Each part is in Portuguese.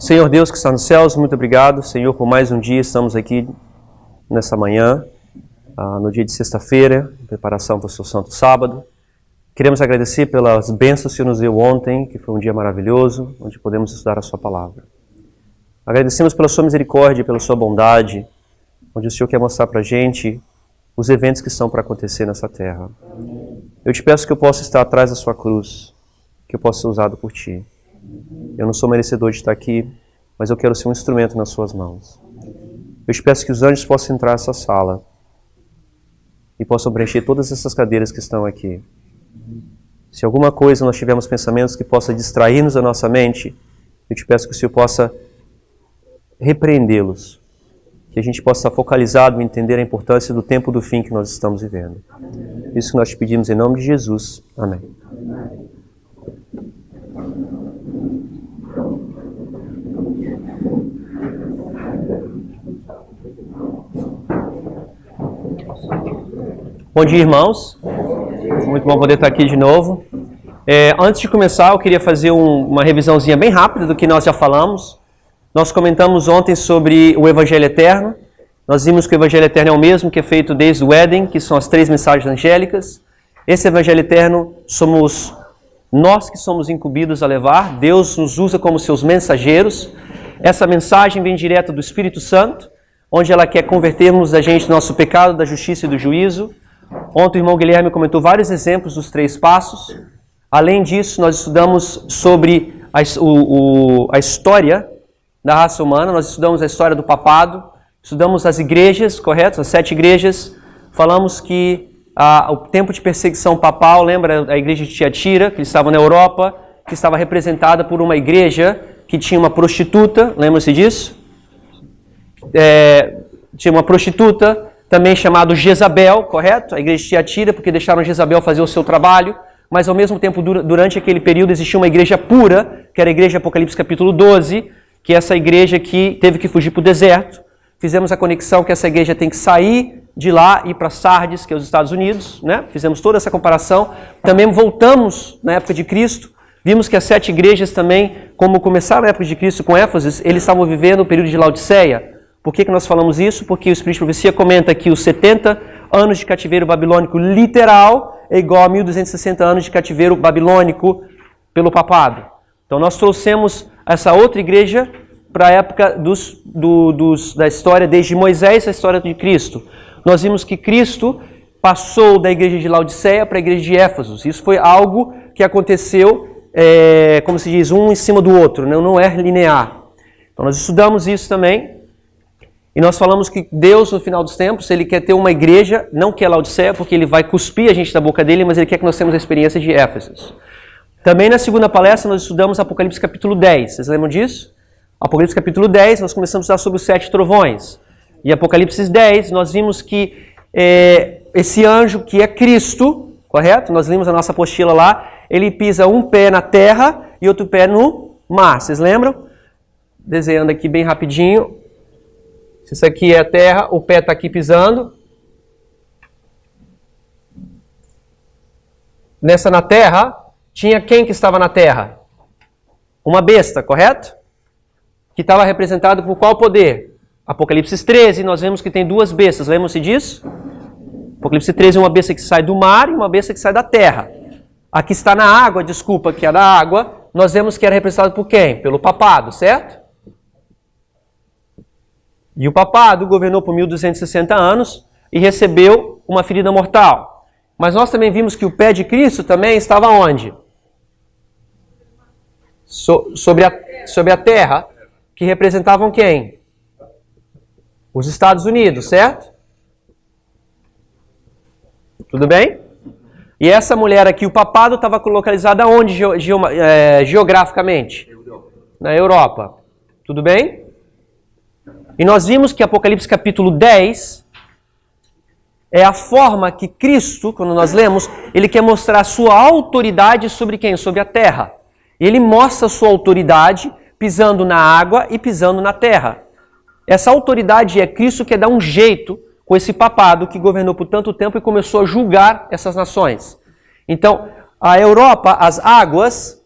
Senhor Deus que está nos céus, muito obrigado, Senhor, por mais um dia. Estamos aqui nessa manhã, no dia de sexta-feira, em preparação para o seu santo sábado. Queremos agradecer pelas bênçãos que o Senhor nos deu ontem, que foi um dia maravilhoso, onde podemos estudar a sua palavra. Agradecemos pela sua misericórdia e pela sua bondade, onde o Senhor quer mostrar para a gente os eventos que estão para acontecer nessa terra. Eu te peço que eu possa estar atrás da sua cruz, que eu possa ser usado por ti. Eu não sou merecedor de estar aqui, mas eu quero ser um instrumento nas suas mãos. Eu te peço que os anjos possam entrar nessa sala e possam preencher todas essas cadeiras que estão aqui. Se alguma coisa nós tivermos pensamentos que possa distrair-nos da nossa mente, eu te peço que o Senhor possa repreendê-los, que a gente possa estar focalizado em entender a importância do tempo do fim que nós estamos vivendo. Isso que nós te pedimos em nome de Jesus. Amém. Bom dia, irmãos. Muito bom poder estar aqui de novo. Antes de começar, eu queria fazer uma revisãozinha bem rápida do que nós já falamos. Nós comentamos ontem sobre o Evangelho Eterno. Nós vimos que o Evangelho Eterno é o mesmo que é feito desde o Éden, que são as 3 mensagens angélicas. Esse Evangelho Eterno somos nós que somos incumbidos a levar. Deus nos usa como seus mensageiros. Essa mensagem vem direto do Espírito Santo, onde ela quer convertermos a gente do nosso pecado, da justiça e do juízo. Ontem o irmão Guilherme comentou vários exemplos dos 3 passos. Além disso, nós estudamos sobre a história da raça humana, nós estudamos a história do papado, estudamos as igrejas, correto? As 7 igrejas. Falamos que o tempo de perseguição papal, lembra a igreja de Tiatira, que estava na Europa, que estava representada por uma igreja que tinha uma prostituta, lembra-se disso? Tinha uma prostituta, também chamado Jezabel, correto? A igreja de Tiatira, porque deixaram Jezabel fazer o seu trabalho, mas ao mesmo tempo, durante aquele período, existia uma igreja pura, que era a igreja de Apocalipse capítulo 12, que é essa igreja que teve que fugir para o deserto. Fizemos a conexão que essa igreja tem que sair de lá e ir para Sardes, que é os Estados Unidos, né? Fizemos toda essa comparação. Também voltamos na época de Cristo. Vimos que as 7 igrejas também, como começaram na época de Cristo com Éfeso, eles estavam vivendo o período de Laodiceia. Por que nós falamos isso? Porque o Espírito de Profecia comenta que os 70 anos de cativeiro babilônico literal é igual a 1260 anos de cativeiro babilônico pelo papado. Então nós trouxemos essa outra igreja para a época da história, desde Moisés à história de Cristo. Nós vimos que Cristo passou da igreja de Laodiceia para a igreja de Éfeso. Isso foi algo que aconteceu, como se diz, um em cima do outro, não é linear. Então nós estudamos isso também. E nós falamos que Deus, no final dos tempos, Ele quer ter uma igreja, não que é Laodiceia, porque Ele vai cuspir a gente da boca dele, mas Ele quer que nós tenhamos a experiência de Éfeso. Também na segunda palestra nós estudamos Apocalipse capítulo 10. Vocês lembram disso? Apocalipse capítulo 10, nós começamos a estudar sobre os 7 trovões. E Apocalipse 10, nós vimos que esse anjo, que é Cristo, correto? Nós lemos a nossa apostila lá, ele pisa um pé na terra e outro pé no mar. Vocês lembram? Desenhando aqui bem rapidinho. Se isso aqui é a terra, o pé está aqui pisando. Na terra, tinha quem que estava na terra? Uma besta, correto? Que estava representado por qual poder? Apocalipse 13, nós vemos que tem 2 bestas, lembram-se disso? Apocalipse 13 é uma besta que sai do mar e uma besta que sai da terra. A que está na água, desculpa, que é da água, nós vemos que era representado por quem? Pelo papado, certo? E o papado governou por 1260 anos e recebeu uma ferida mortal. Mas nós também vimos que o pé de Cristo também estava onde? Sobre a terra, que representavam quem? Os Estados Unidos, certo? Tudo bem? E essa mulher aqui, o papado, estava localizada onde geograficamente? Na Europa. Tudo bem? E nós vimos que Apocalipse capítulo 10 é a forma que Cristo, quando nós lemos, ele quer mostrar a sua autoridade sobre quem? Sobre a terra. Ele mostra a sua autoridade pisando na água e pisando na terra. Essa autoridade é Cristo que dá um jeito com esse papado que governou por tanto tempo e começou a julgar essas nações. Então, a Europa, as águas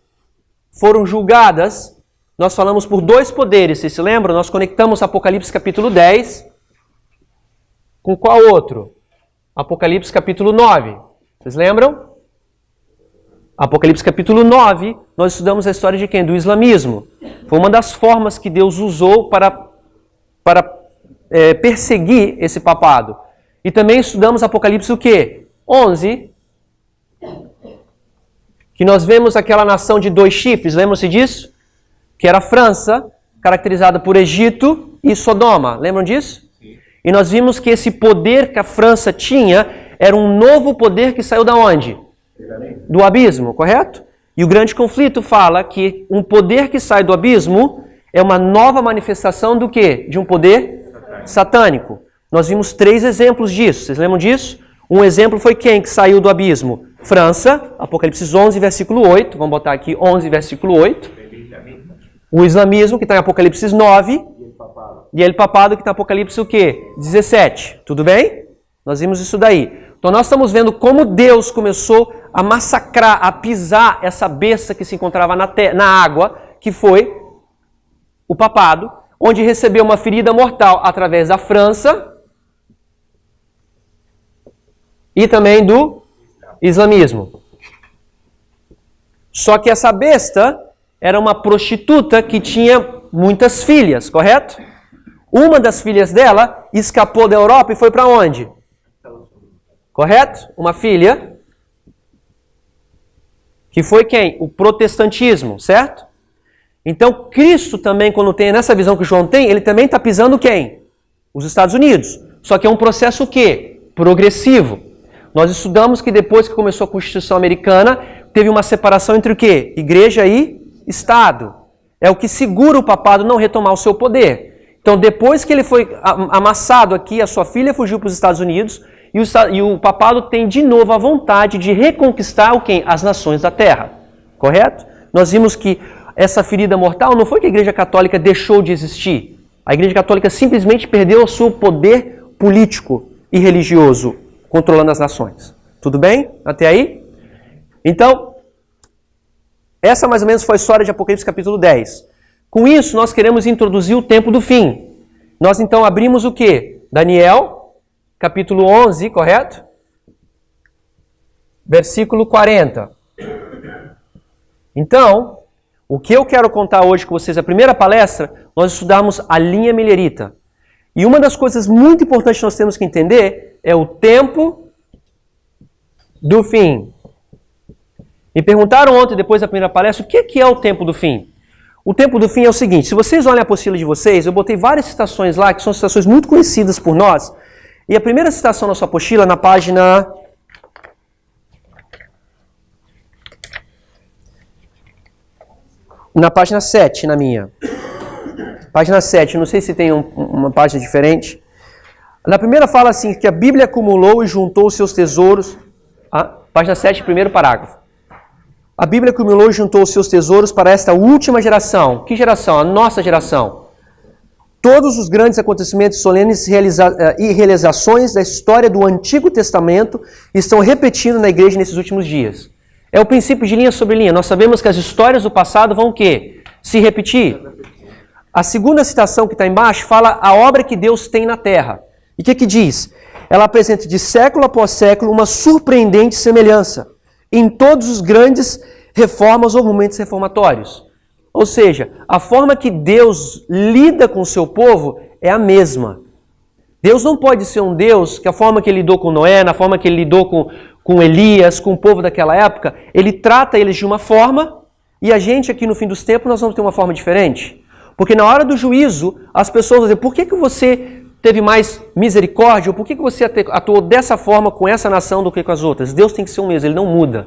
foram julgadas nós falamos por dois poderes, vocês se lembram? Nós conectamos Apocalipse capítulo 10 com qual outro? Apocalipse capítulo 9. Vocês lembram? Apocalipse capítulo 9, nós estudamos a história de quem? Do islamismo. Foi uma das formas que Deus usou para perseguir esse papado. E também estudamos Apocalipse o quê? 11, que nós vemos aquela nação de dois chifres, lembram-se disso? Que era a França, caracterizada por Egito e Sodoma. Lembram disso? Sim. E nós vimos que esse poder que a França tinha era um novo poder que saiu da onde? Do abismo, correto? E o grande conflito fala que um poder que sai do abismo é uma nova manifestação do quê? De um poder satânico. Nós vimos 3 exemplos disso. Vocês lembram disso? Um exemplo foi quem que saiu do abismo? França, Apocalipse 11, versículo 8. Vamos botar aqui 11, versículo 8. O islamismo, que está em Apocalipse 9. E ele papado, que está em Apocalipse o quê? 17. Tudo bem? Nós vimos isso daí. Então nós estamos vendo como Deus começou a massacrar, a pisar essa besta que se encontrava na água, que foi o papado, onde recebeu uma ferida mortal através da França e também do islamismo. Só que essa besta era uma prostituta que tinha muitas filhas, correto? Uma das filhas dela escapou da Europa e foi para onde? Correto? Uma filha que foi quem? O protestantismo, certo? Então, Cristo também, quando tem nessa visão que João tem, ele também está pisando quem? Os Estados Unidos. Só que é um processo o quê? Progressivo. Nós estudamos que depois que começou a Constituição Americana, teve uma separação entre o quê? Igreja e Estado. É o que segura o papado não retomar o seu poder. Então, depois que ele foi amassado aqui, a sua filha fugiu para os Estados Unidos, e o papado tem de novo a vontade de reconquistar o quê? As nações da terra. Correto? Nós vimos que essa ferida mortal não foi que a Igreja Católica deixou de existir. A Igreja Católica simplesmente perdeu o seu poder político e religioso, controlando as nações. Tudo bem? Até aí? Então, essa mais ou menos foi a história de Apocalipse capítulo 10. Com isso, nós queremos introduzir o tempo do fim. Nós então abrimos o quê? Daniel, capítulo 11, correto? Versículo 40. Então, o que eu quero contar hoje com vocês, a primeira palestra, nós estudamos a linha millerita. E uma das coisas muito importantes que nós temos que entender é o tempo do fim. Me perguntaram ontem, depois da primeira palestra, o que é o tempo do fim? O tempo do fim é o seguinte, se vocês olham a apostila de vocês, eu botei várias citações lá, que são citações muito conhecidas por nós. E a primeira citação na sua apostila, na página... Na página 7, na minha. Página 7, não sei se tem uma página diferente. Na primeira fala assim, que a Bíblia acumulou e juntou os seus tesouros. Página 7, primeiro parágrafo. A Bíblia acumulou e juntou os seus tesouros para esta última geração. Que geração? A nossa geração. Todos os grandes acontecimentos solenes e realizações da história do Antigo Testamento estão repetindo na igreja nesses últimos dias. É o princípio de linha sobre linha. Nós sabemos que as histórias do passado vão o quê? Se repetir. A segunda citação que está embaixo fala a obra que Deus tem na terra. E o que diz? Ela apresenta de século após século uma surpreendente semelhança em todos os grandes reformas ou movimentos reformatórios. Ou seja, a forma que Deus lida com o seu povo é a mesma. Deus não pode ser um Deus que a forma que ele lidou com Noé, na forma que ele lidou com Elias, com o povo daquela época, ele trata eles de uma forma e a gente aqui no fim dos tempos nós vamos ter uma forma diferente. Porque na hora do juízo, as pessoas vão dizer, por que você teve mais misericórdia? Ou por que você atuou dessa forma com essa nação do que com as outras? Deus tem que ser o mesmo, ele não muda.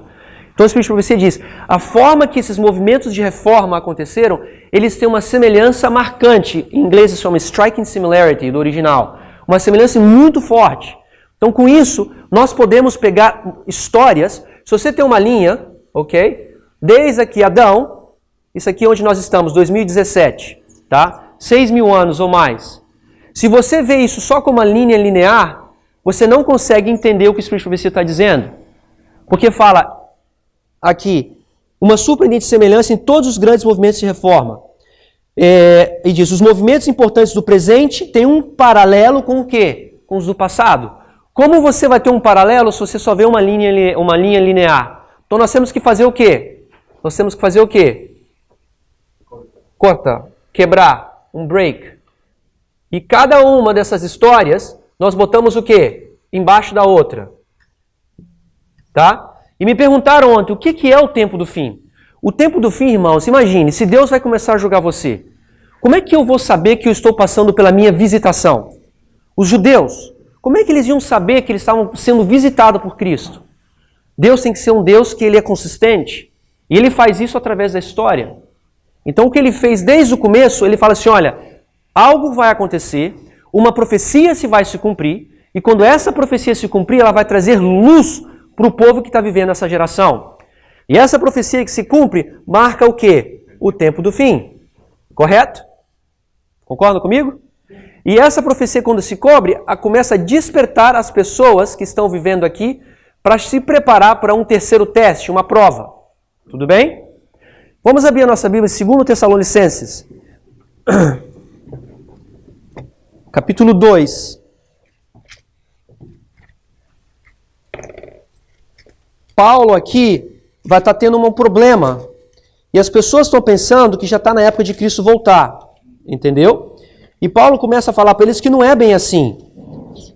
Então o Espírito de Profecia diz, a forma que esses movimentos de reforma aconteceram, eles têm uma semelhança marcante. Em inglês se chama striking similarity, do original. Uma semelhança muito forte. Então com isso, nós podemos pegar histórias. Se você tem uma linha, ok? Desde aqui Adão, isso aqui é onde nós estamos, 2017, tá? 6.000 anos ou mais. Se você vê isso só como uma linha linear, você não consegue entender o que o Espírito de Profecia está dizendo. Porque fala aqui, uma surpreendente semelhança em todos os grandes movimentos de reforma. E diz, os movimentos importantes do presente têm um paralelo com o quê? Com os do passado. Como você vai ter um paralelo se você só vê uma linha linear? Então nós temos que fazer o quê? Nós temos que fazer o quê? Cortar, quebrar, um break. E cada uma dessas histórias, nós botamos o quê? Embaixo da outra. Tá? E me perguntaram ontem, o que é o tempo do fim? O tempo do fim, irmãos, imagine, se Deus vai começar a julgar você, como é que eu vou saber que eu estou passando pela minha visitação? Os judeus, como é que eles iam saber que eles estavam sendo visitados por Cristo? Deus tem que ser um Deus que ele é consistente. E ele faz isso através da história. Então o que ele fez desde o começo, ele fala assim, olha, algo vai acontecer, uma profecia vai se cumprir, e quando essa profecia se cumprir, ela vai trazer luz para o povo que está vivendo essa geração. E essa profecia que se cumpre marca o quê? O tempo do fim. Correto? Concordam comigo? E essa profecia, quando se cobre, começa a despertar as pessoas que estão vivendo aqui para se preparar para um terceiro teste, uma prova. Tudo bem? Vamos abrir a nossa Bíblia em 2 Tessalonicenses. Capítulo 2. Paulo aqui vai estar tendo um problema. E as pessoas estão pensando que já está na época de Cristo voltar. Entendeu? E Paulo começa a falar para eles que não é bem assim.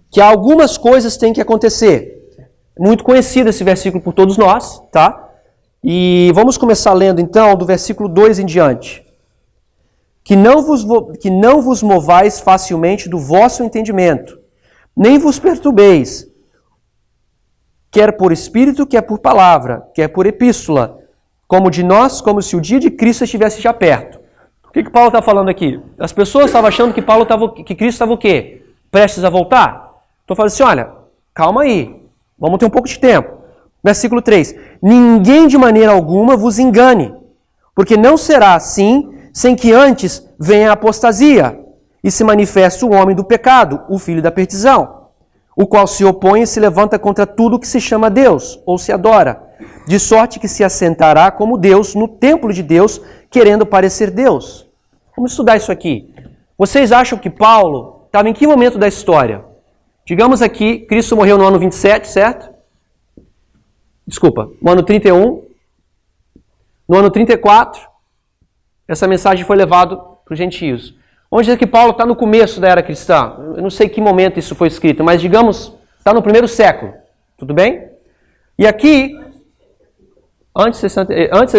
Que algumas coisas têm que acontecer. Muito conhecido esse versículo por todos nós, tá? E vamos começar lendo então do versículo 2 em diante. Que não vos movais facilmente do vosso entendimento, nem vos perturbeis, quer por espírito, quer por palavra, quer por epístola, como de nós, como se o dia de Cristo estivesse já perto. O que Paulo está falando aqui? As pessoas estavam achando que Cristo estava o quê? Prestes a voltar? Então falando assim, olha, calma aí, vamos ter um pouco de tempo. Versículo 3. Ninguém de maneira alguma vos engane, porque não será assim sem que antes venha a apostasia e se manifeste o homem do pecado, o filho da perdição, o qual se opõe e se levanta contra tudo que se chama Deus ou se adora, de sorte que se assentará como Deus no templo de Deus, querendo parecer Deus. Vamos estudar isso aqui. Vocês acham que Paulo estava em que momento da história? Digamos aqui, Cristo morreu no ano 27, certo? Desculpa, no ano 31. No ano 34, essa mensagem foi levada para os gentios. Vamos dizer que Paulo está no começo da era cristã. Eu não sei que momento isso foi escrito, mas digamos, está no primeiro século. Tudo bem? E aqui, antes da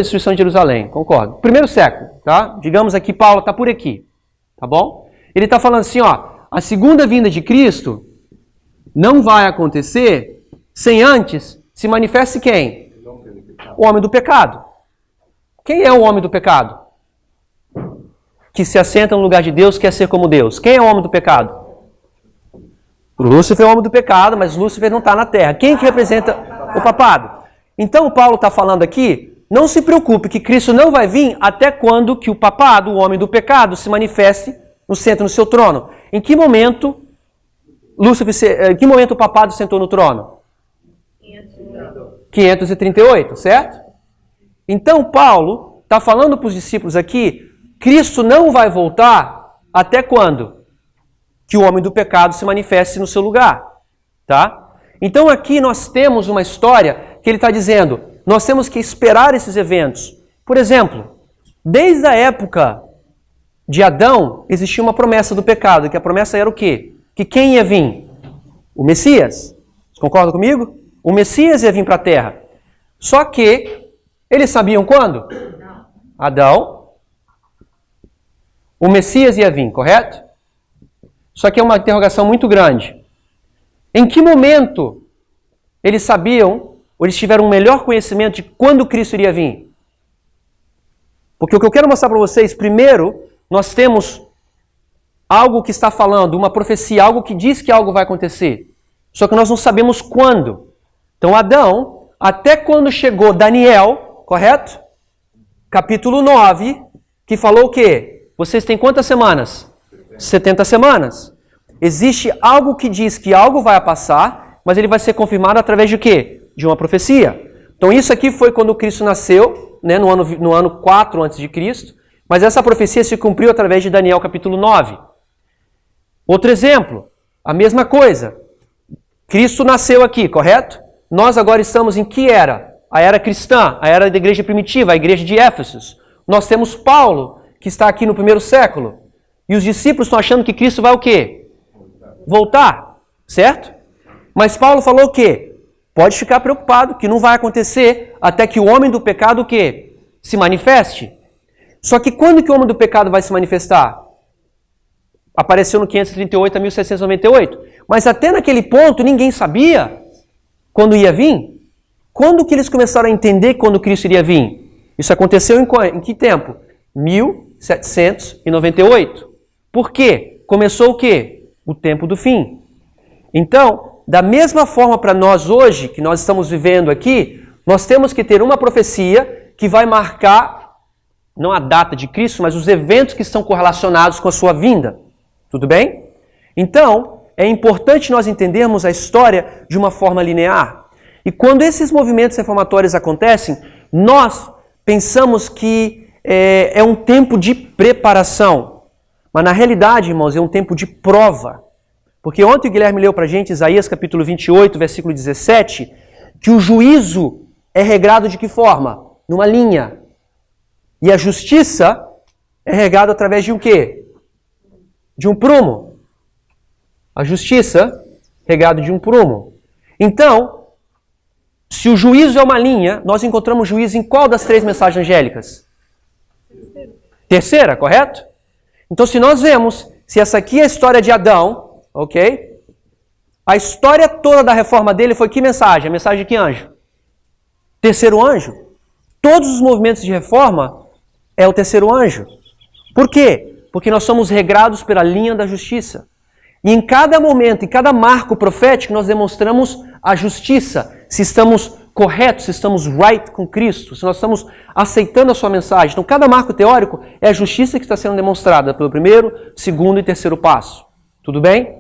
destruição de Jerusalém, concordo. Primeiro século, tá? Digamos aqui, Paulo está por aqui. Tá bom? Ele está falando assim, ó, a segunda vinda de Cristo não vai acontecer sem antes se manifeste quem? O homem do pecado. Quem é o homem do pecado? Que se assenta no lugar de Deus, quer ser como Deus. Quem é o homem do pecado? Lúcifer é o homem do pecado, mas Lúcifer não está na terra. Quem que representa o papado? Então Paulo está falando aqui, não se preocupe que Cristo não vai vir até quando que o papado, o homem do pecado, se manifeste no centro, no seu trono. Em que momento em que momento o papado sentou no trono? 538, certo? Então Paulo está falando para os discípulos aqui, Cristo não vai voltar até quando? Que o homem do pecado se manifeste no seu lugar, tá? Então aqui nós temos uma história que ele está dizendo, nós temos que esperar esses eventos. Por exemplo, desde a época de Adão, existia uma promessa do pecado, que a promessa era o quê? Que quem ia vir? O Messias. Vocês concordam comigo? O Messias ia vir para a terra. Só que, eles sabiam quando? Não. Adão. O Messias ia vir, correto? Só que é uma interrogação muito grande. Em que momento eles sabiam, ou eles tiveram um melhor conhecimento de quando Cristo iria vir? Porque o que eu quero mostrar para vocês, primeiro, nós temos algo que está falando, uma profecia, algo que diz que algo vai acontecer. Só que nós não sabemos quando. Então Adão, até quando chegou Daniel, correto? Capítulo 9, que falou o quê? Vocês têm quantas semanas? 70 semanas. Existe algo que diz que algo vai passar, mas ele vai ser confirmado através de quê? De uma profecia. Então isso aqui foi quando Cristo nasceu, né, no ano 4 a.C., Mas essa profecia se cumpriu através de Daniel capítulo 9. Outro exemplo, a mesma coisa. Cristo nasceu aqui, correto? Nós agora estamos em que era? A era cristã, a era da igreja primitiva, a igreja de Éfeso. Nós temos Paulo, que está aqui no primeiro século. E os discípulos estão achando que Cristo vai o quê? Voltar, certo? Mas Paulo falou o quê? Pode ficar preocupado, que não vai acontecer até que o homem do pecado o quê? Se manifeste. Só que quando que o homem do pecado vai se manifestar? Apareceu no 538 a 1698. Mas até naquele ponto ninguém sabia quando ia vir. Quando que eles começaram a entender quando Cristo iria vir? Isso aconteceu em que tempo? 1798. Por quê? Começou o quê? O tempo do fim. Então, da mesma forma para nós hoje, que nós estamos vivendo aqui, nós temos que ter uma profecia que vai marcar, não a data de Cristo, mas os eventos que estão correlacionados com a sua vinda. Tudo bem? Então, é importante nós entendermos a história de uma forma linear. E quando esses movimentos reformatórios acontecem, nós pensamos que é um tempo de preparação. Mas na realidade, irmãos, é um tempo de prova. Porque ontem o Guilherme leu para a gente Isaías capítulo 28, versículo 17, que o juízo é regrado de que forma? Numa linha. E a justiça é regrada através de um quê? De um prumo. A justiça regado de um prumo. Então, se o juízo é uma linha, nós encontramos juízo em qual das três mensagens angélicas? Terceira, correto? Então, se nós vemos, se essa aqui é a história de Adão, ok? A história toda da reforma dele foi que mensagem? A mensagem de que anjo? Terceiro anjo. Todos os movimentos de reforma é o terceiro anjo. Por quê? Porque nós somos regrados pela linha da justiça. E em cada momento, em cada marco profético, nós demonstramos a justiça. Se estamos corretos, se estamos right com Cristo, se nós estamos aceitando a sua mensagem. Então, cada marco teórico é a justiça que está sendo demonstrada pelo primeiro, segundo e terceiro passo. Tudo bem?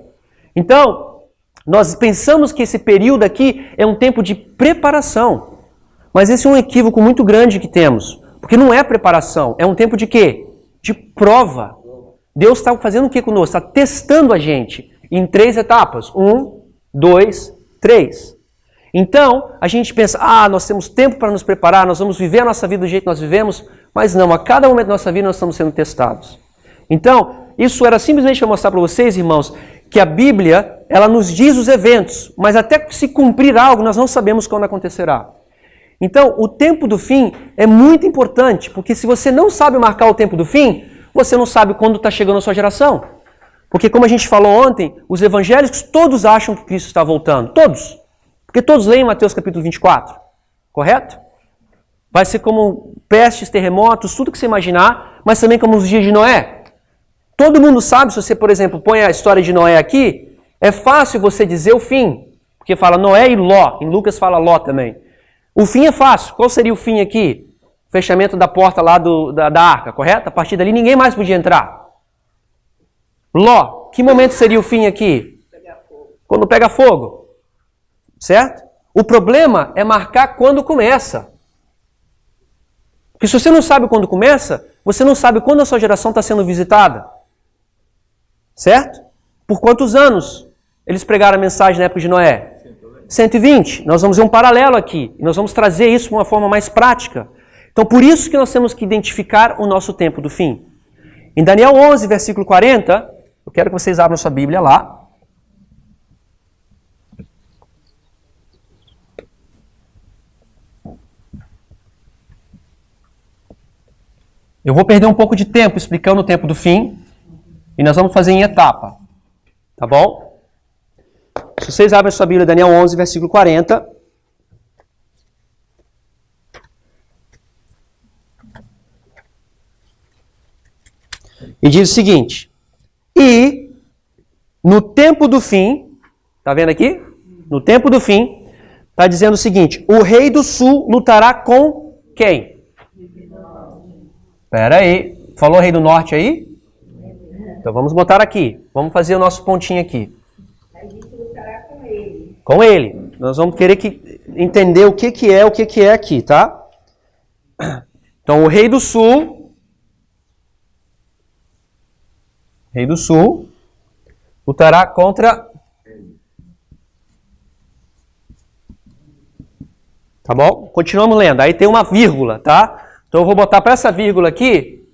Então, nós pensamos que esse período aqui é um tempo de preparação. Mas esse é um equívoco muito grande que temos. Porque não é preparação, é um tempo de quê? De prova. Deus está fazendo o que conosco? Está testando a gente em 3 etapas. 1, 2, 3. Então, a gente pensa, nós temos tempo para nos preparar, nós vamos viver a nossa vida do jeito que nós vivemos, mas não, a cada momento da nossa vida nós estamos sendo testados. Então, isso era simplesmente para mostrar para vocês, irmãos, que a Bíblia, ela nos diz os eventos, mas até se cumprir algo, nós não sabemos quando acontecerá. Então, o tempo do fim é muito importante, porque se você não sabe marcar o tempo do fim, você não sabe quando está chegando a sua geração. Porque como a gente falou ontem, os evangélicos todos acham que Cristo está voltando. Todos. Porque todos leem Mateus capítulo 24. Correto? Vai ser como pestes, terremotos, tudo que você imaginar, mas também como os dias de Noé. Todo mundo sabe, se você, por exemplo, põe a história de Noé aqui, é fácil você dizer o fim. Porque fala Noé e Ló. Em Lucas fala Ló também. O fim é fácil. Qual seria o fim aqui? Fechamento da porta lá da arca, correto? A partir dali ninguém mais podia entrar. Ló, que momento seria o fim aqui? Quando pega fogo. Certo? O problema é marcar quando começa. Porque se você não sabe quando começa, você não sabe quando a sua geração está sendo visitada. Certo? Por quantos anos eles pregaram a mensagem na época de Noé? 120. Nós vamos ver um paralelo aqui. E nós vamos trazer isso de uma forma mais prática. Então, por isso que nós temos que identificar o nosso tempo do fim. Em Daniel 11, versículo 40, eu quero que vocês abram sua Bíblia lá. Eu vou perder um pouco de tempo explicando o tempo do fim, e nós vamos fazer em etapa. Tá bom? Se vocês abrem sua Bíblia, Daniel 11, versículo 40... E diz o seguinte, e no tempo do fim, tá vendo aqui? No tempo do fim, está dizendo o seguinte, o rei do sul lutará com quem? Espera aí, falou rei do norte aí? Então vamos botar aqui, vamos fazer o nosso pontinho aqui. A gente lutará com ele. Com ele. Nós vamos querer entender o que é aqui, tá? Então o rei do sul Rei do Sul lutará contra... Tá bom? Continuamos lendo. Aí tem uma vírgula, tá? Então eu vou botar para essa vírgula aqui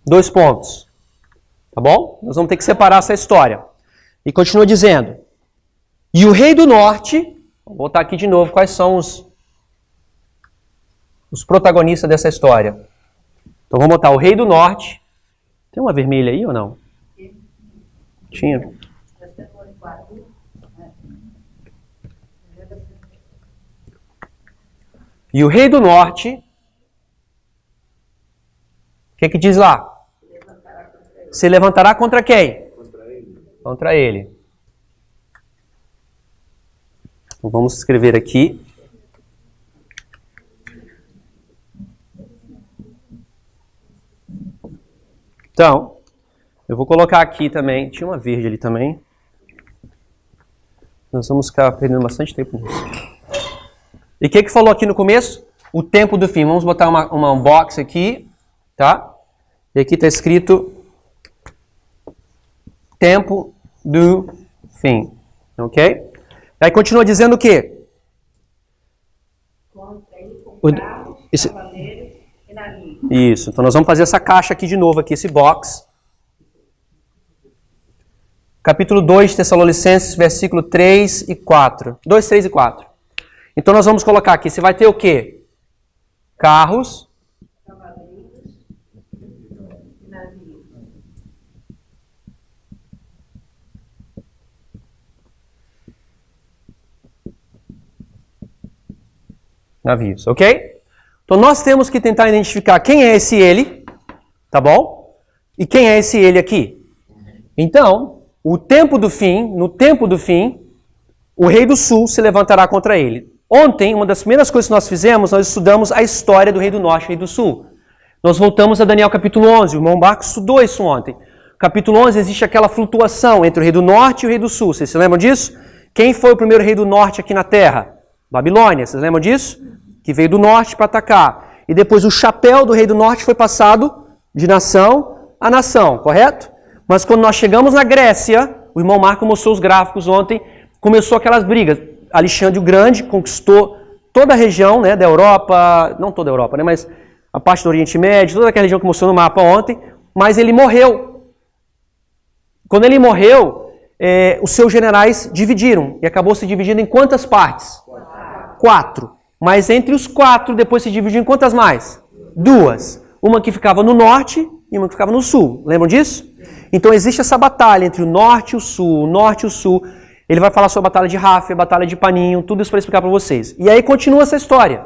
2 pontos. Tá bom? Nós vamos ter que separar essa história. E continua dizendo. E o rei do norte... Vou botar aqui de novo quais são os protagonistas dessa história. Então vamos botar o rei do norte. Tem uma vermelha aí ou não? Tinha. E o rei do norte, o que diz lá? Se levantará contra quem? Contra ele. Então vamos escrever aqui. Então, eu vou colocar aqui também, tinha uma verde ali também. Nós vamos ficar perdendo bastante tempo nisso. E o que falou aqui no começo? O tempo do fim. Vamos botar uma box aqui, tá? E aqui está escrito tempo do fim, ok? Aí continua dizendo o quê? Isso, então nós vamos fazer essa caixa aqui de novo, aqui, esse box. Capítulo 2 de Tessalonicenses, versículo 3 e 4. 2, 3 e 4. Então nós vamos colocar aqui, você vai ter o quê? Carros. Navios, ok? Então nós temos que tentar identificar quem é esse ele, tá bom? E quem é esse ele aqui. Então, no tempo do fim, o rei do sul se levantará contra ele. Ontem, uma das primeiras coisas que nós fizemos, nós estudamos a história do rei do norte e rei do sul. Nós voltamos a Daniel capítulo 11, o irmão Marcos estudou isso ontem. Capítulo 11 existe aquela flutuação entre o rei do norte e o rei do sul. Vocês se lembram disso? Quem foi o primeiro rei do norte aqui na terra? Babilônia, vocês lembram disso? Que veio do norte para atacar. E depois o chapéu do rei do norte foi passado de nação a nação, correto? Mas quando nós chegamos na Grécia, o irmão Marco mostrou os gráficos ontem, começou aquelas brigas. Alexandre o Grande conquistou toda a região, né, da Europa, não toda a Europa, né, mas a parte do Oriente Médio, toda aquela região que mostrou no mapa ontem, mas ele morreu. Quando ele morreu, os seus generais dividiram, e acabou se dividindo em quantas partes? 4. Mas entre os 4, depois se dividiu em quantas mais? 2. Uma que ficava no norte e uma que ficava no sul. Lembram disso? Então existe essa batalha entre o norte e o sul, o norte e o sul. Ele vai falar sobre a batalha de Ráfia, a batalha de Paninho, tudo isso para explicar para vocês. E aí continua essa história.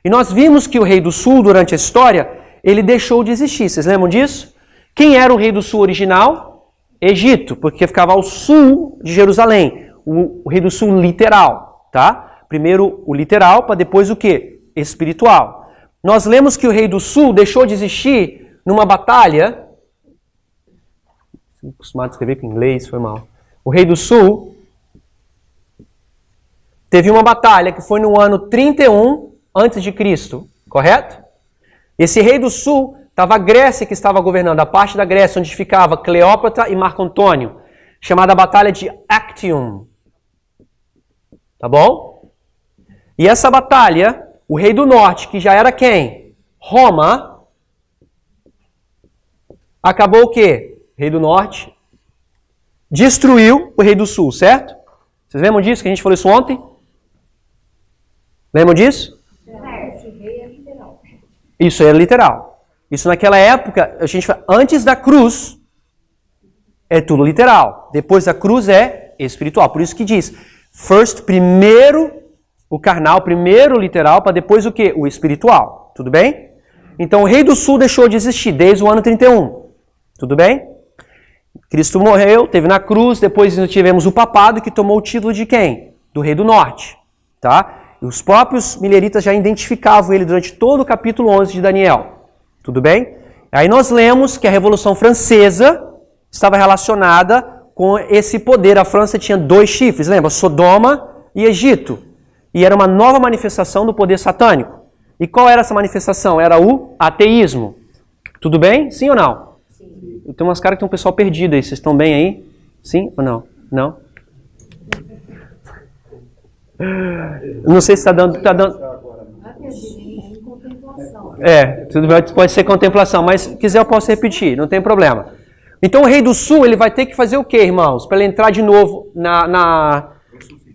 E nós vimos que o rei do sul, durante a história, ele deixou de existir. Vocês lembram disso? Quem era o rei do sul original? Egito, porque ficava ao sul de Jerusalém. O rei do sul literal, tá? Primeiro o literal, para depois o quê? Espiritual. Nós lemos que o rei do sul deixou de existir numa batalha. Estou acostumado a escrever com inglês, foi mal. O rei do sul teve uma batalha que foi no ano 31 a.C., correto? Esse rei do sul estava a Grécia que estava governando, a parte da Grécia onde ficava Cleópatra e Marco Antônio, chamada Batalha de Actium. Tá bom? E essa batalha, o rei do norte, que já era quem? Roma, acabou o quê? O rei do norte destruiu o rei do sul, certo? Vocês lembram disso, que a gente falou isso ontem? Lembram disso? Esse rei é literal. Isso era literal. Isso naquela época, a gente fala, antes da cruz, é tudo literal. Depois da cruz é espiritual. Por isso que diz, primeiro o carnal, primeiro o literal, para depois o quê? O espiritual. Tudo bem? Então o rei do sul deixou de existir desde o ano 31. Tudo bem? Cristo morreu, teve na cruz, depois nós tivemos o papado que tomou o título de quem? Do rei do norte. Tá? E os próprios mileritas já identificavam ele durante todo o capítulo 11 de Daniel. Tudo bem? Aí nós lemos que a Revolução Francesa estava relacionada com esse poder. A França tinha 2 chifres, lembra? Sodoma e Egito. E era uma nova manifestação do poder satânico. E qual era essa manifestação? Era o ateísmo. Tudo bem? Sim ou não? Sim. Tem umas caras que tem um pessoal perdido aí. Vocês estão bem aí? Sim ou não? Não? Não sei se está dando... Tudo bem, pode ser contemplação, mas se quiser eu posso repetir, não tem problema. Então o rei do sul, ele vai ter que fazer o quê, irmãos? Para ele entrar de novo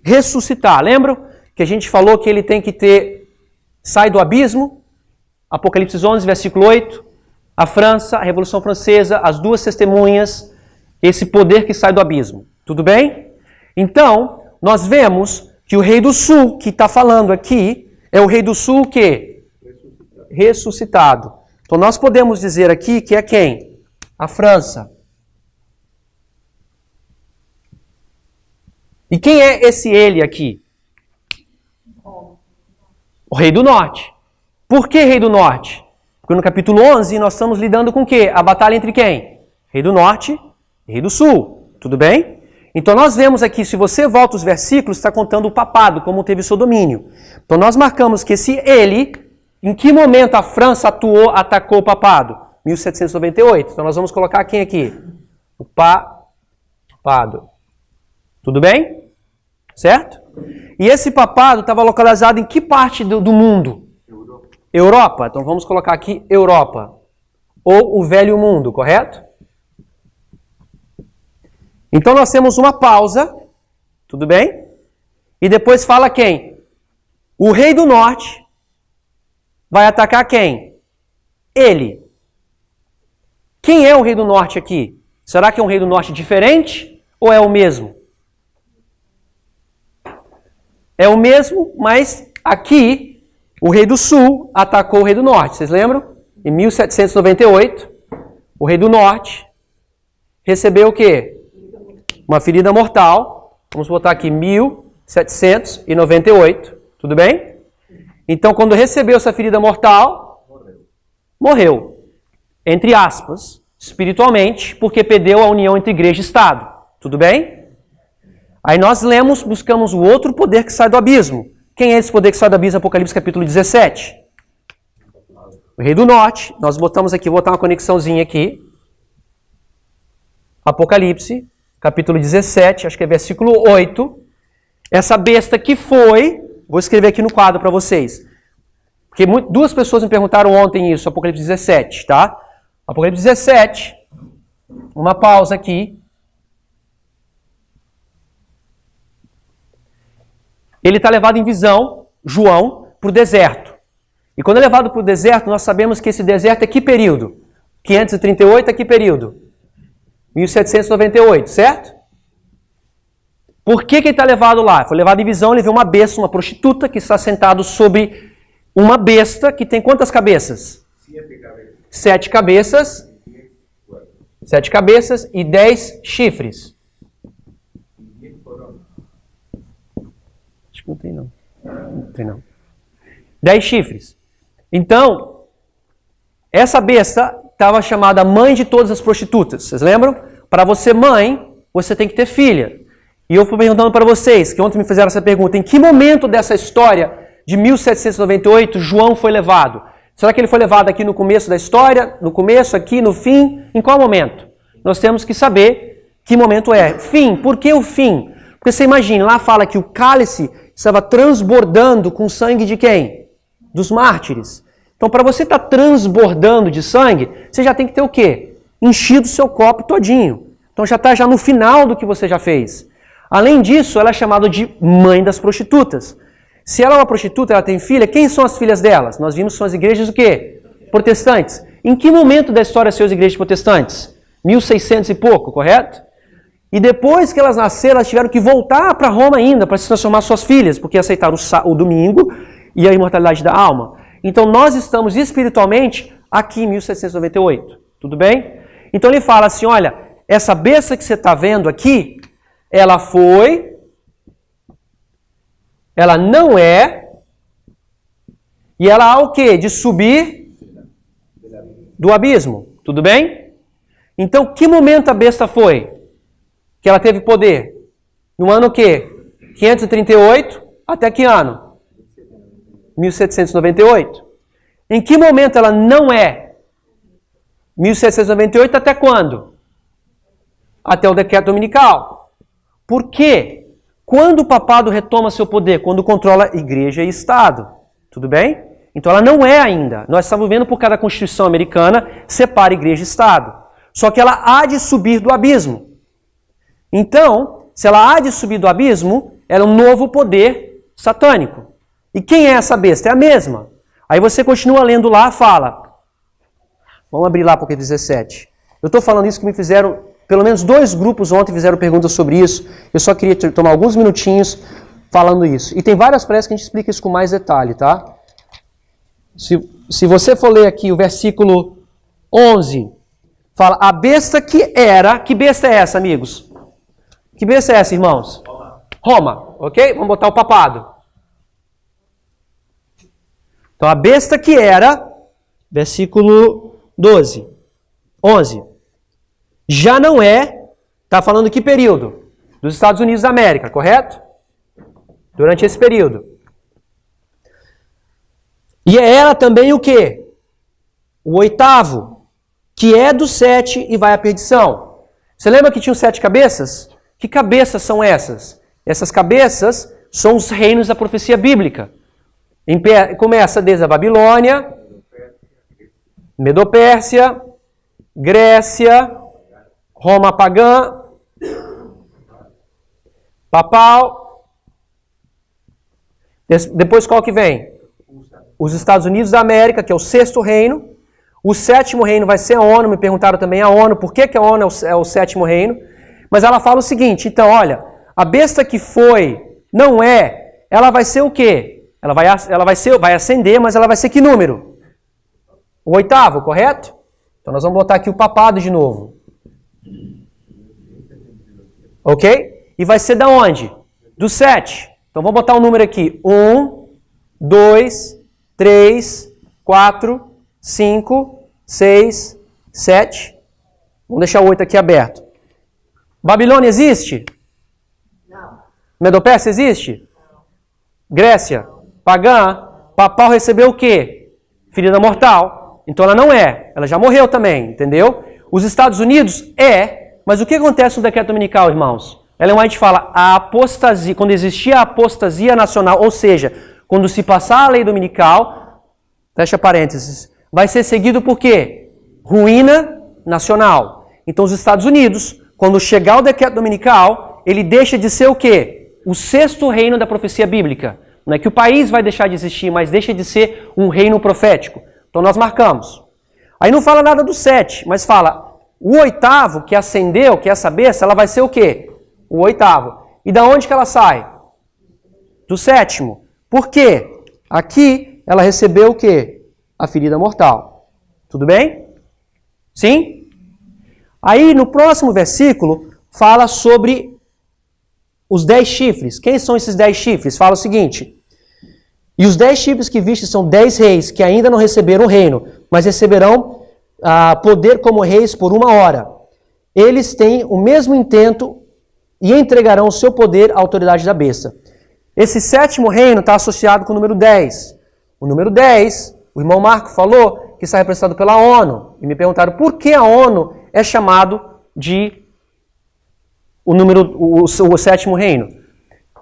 ressuscitar. Lembram que a gente falou que ele tem que sai do abismo? Apocalipse 11, versículo 8. A França, a Revolução Francesa, as duas testemunhas, esse poder que sai do abismo. Tudo bem? Então, nós vemos que o rei do sul, que está falando aqui, é o rei do sul o quê? Ressuscitado. Então, nós podemos dizer aqui que é quem? A França. E quem é esse ele aqui? O rei do norte. Por que rei do norte? Porque no capítulo 11 nós estamos lidando com o quê? A batalha entre quem? Rei do norte e rei do sul. Tudo bem? Então nós vemos aqui, se você volta os versículos, está contando o papado, como teve seu domínio. Então nós marcamos que esse ele, em que momento a França atacou o papado? 1798. Então nós vamos colocar quem aqui? O papado. Tudo bem? Certo? E esse papado estava localizado em que parte do mundo? Europa. Então vamos colocar aqui Europa. Ou o velho mundo, correto? Então nós temos uma pausa, tudo bem? E depois fala quem? O rei do norte vai atacar quem? Ele. Quem é o rei do norte aqui? Será que é um rei do norte diferente ou é o mesmo? É o mesmo, mas aqui o rei do sul atacou o rei do norte. Vocês lembram? Em 1798, o rei do norte recebeu o quê? Uma ferida mortal. Vamos botar aqui 1798. Tudo bem? Então, quando recebeu essa ferida mortal, morreu. Entre aspas, espiritualmente, porque perdeu a união entre igreja e Estado. Tudo bem? Aí nós buscamos o outro poder que sai do abismo. Quem é esse poder que sai do abismo? Apocalipse capítulo 17. O rei do norte. Nós botamos aqui, vou botar uma conexãozinha aqui. Apocalipse capítulo 17, acho que é versículo 8. Essa besta que foi, vou escrever aqui no quadro para vocês. Porque duas pessoas me perguntaram ontem isso, Apocalipse 17, tá? Apocalipse 17, uma pausa aqui. Ele está levado em visão, João, para o deserto. E quando é levado para o deserto, nós sabemos que esse deserto é que período? 538 é que período? 1798, certo? Por que ele está levado lá? Foi levado em visão, ele viu uma besta, uma prostituta, que está sentado sobre uma besta que tem quantas cabeças? 7 cabeças. 7 cabeças e 10 chifres. Acho que não tem não. Não tem não. 10 chifres. Então, essa besta estava chamada mãe de todas as prostitutas. Vocês lembram? Para você mãe, você tem que ter filha. E eu fui perguntando para vocês, que ontem me fizeram essa pergunta, em que momento dessa história de 1798 João foi levado? Será que ele foi levado aqui no começo da história? No começo, aqui, no fim? Em qual momento? Nós temos que saber que momento é. Fim. Por que o fim? Porque você imagina, lá fala que o cálice estava transbordando com sangue de quem? Dos mártires. Então, para você estar transbordando de sangue, você já tem que ter o quê? Enchido o seu copo todinho. Então, já está no final do que você já fez. Além disso, ela é chamada de mãe das prostitutas. Se ela é uma prostituta, ela tem filha, quem são as filhas delas? Nós vimos que são as igrejas o quê? Protestantes. Em que momento da história são as igrejas protestantes? 1600 e pouco, correto? E depois que elas nasceram, elas tiveram que voltar para Roma ainda, para se transformar suas filhas, porque aceitaram o domingo e a imortalidade da alma. Então nós estamos espiritualmente aqui em 1798, tudo bem? Então ele fala assim, olha, essa besta que você está vendo aqui, ela não é, e ela há o quê? De subir do abismo, tudo bem? Então que momento a besta foi? Que ela teve poder? No ano o quê? 538 até que ano? 1798. Em que momento ela não é? 1798 até quando? Até o decreto dominical. Por quê? Quando o papado retoma seu poder? Quando controla igreja e Estado. Tudo bem? Então ela não é ainda. Nós estamos vendo por causa da Constituição americana, separa igreja e Estado. Só que ela há de subir do abismo. Então, se ela há de subir do abismo, ela é um novo poder satânico. E quem é essa besta? É a mesma. Aí você continua lendo lá, fala. Vamos abrir lá porque 17. Eu estou falando isso que me fizeram, pelo menos 2 grupos ontem fizeram perguntas sobre isso. Eu só queria tomar alguns minutinhos falando isso. E tem várias palestras que a gente explica isso com mais detalhe, tá? Se você for ler aqui o versículo 11, fala, a besta que era... Que besta é essa, amigos? Que besta é essa, irmãos? Roma, ok? Vamos botar o papado. Então, a besta que era, versículo 12, 11, já não é, está falando que período? Dos Estados Unidos da América, correto? Durante esse período. E é ela também o quê? O 8º, que é do 7 e vai à perdição. Você lembra que tinham 7 cabeças? Que cabeças são essas? Essas cabeças são os reinos da profecia bíblica. Começa desde a Babilônia, Medopérsia, Grécia, Roma pagã, papal. Depois qual que vem? Os Estados Unidos da América, que é o 6º reino. O 7º reino vai ser a ONU. Me perguntaram também a ONU, por que a ONU é o 7º reino. Mas ela fala o seguinte, então, olha, a besta que foi, não é, ela vai ser o quê? Ela vai ascender, mas ela vai ser que número? O 8º, correto? Então nós vamos botar aqui o papado de novo. Ok? E vai ser da onde? Do 7. Então vamos botar um número aqui. 1, 2, 3, 4, 5, 6, 7. Vamos deixar o 8 aqui aberto. Babilônia existe? Não. Medopérsia existe? Não. Grécia? Pagã? Papal recebeu o quê? Ferida mortal. Então ela não é. Ela já morreu também, entendeu? Os Estados Unidos é. Mas o que acontece no decreto dominical, irmãos? Ellen White fala, a apostasia, quando existia a apostasia nacional, ou seja, quando se passar a lei dominical, fecha parênteses, vai ser seguido por quê? Ruína nacional. Então os Estados Unidos, quando chegar o decreto dominical, ele deixa de ser o quê? O 6º reino da profecia bíblica. Não é que o país vai deixar de existir, mas deixa de ser um reino profético. Então nós marcamos. Aí não fala nada do 7, mas fala o 8º que ascendeu, que é essa besta, ela vai ser o quê? O 8º. E da onde que ela sai? Do 7º. Por quê? Aqui ela recebeu o quê? A ferida mortal. Tudo bem? Sim? Aí no próximo versículo fala sobre os 10 chifres. Quem são esses 10 chifres? Fala o seguinte. E os 10 chifres que viste são 10 reis que ainda não receberam o reino, mas receberão poder como reis por 1 hora. Eles têm o mesmo intento e entregarão o seu poder à autoridade da besta. Esse 7º reino está associado com o número 10. O número 10, o irmão Marco falou que está representado pela ONU. E me perguntaram por que a ONU é chamado de o 7º reino.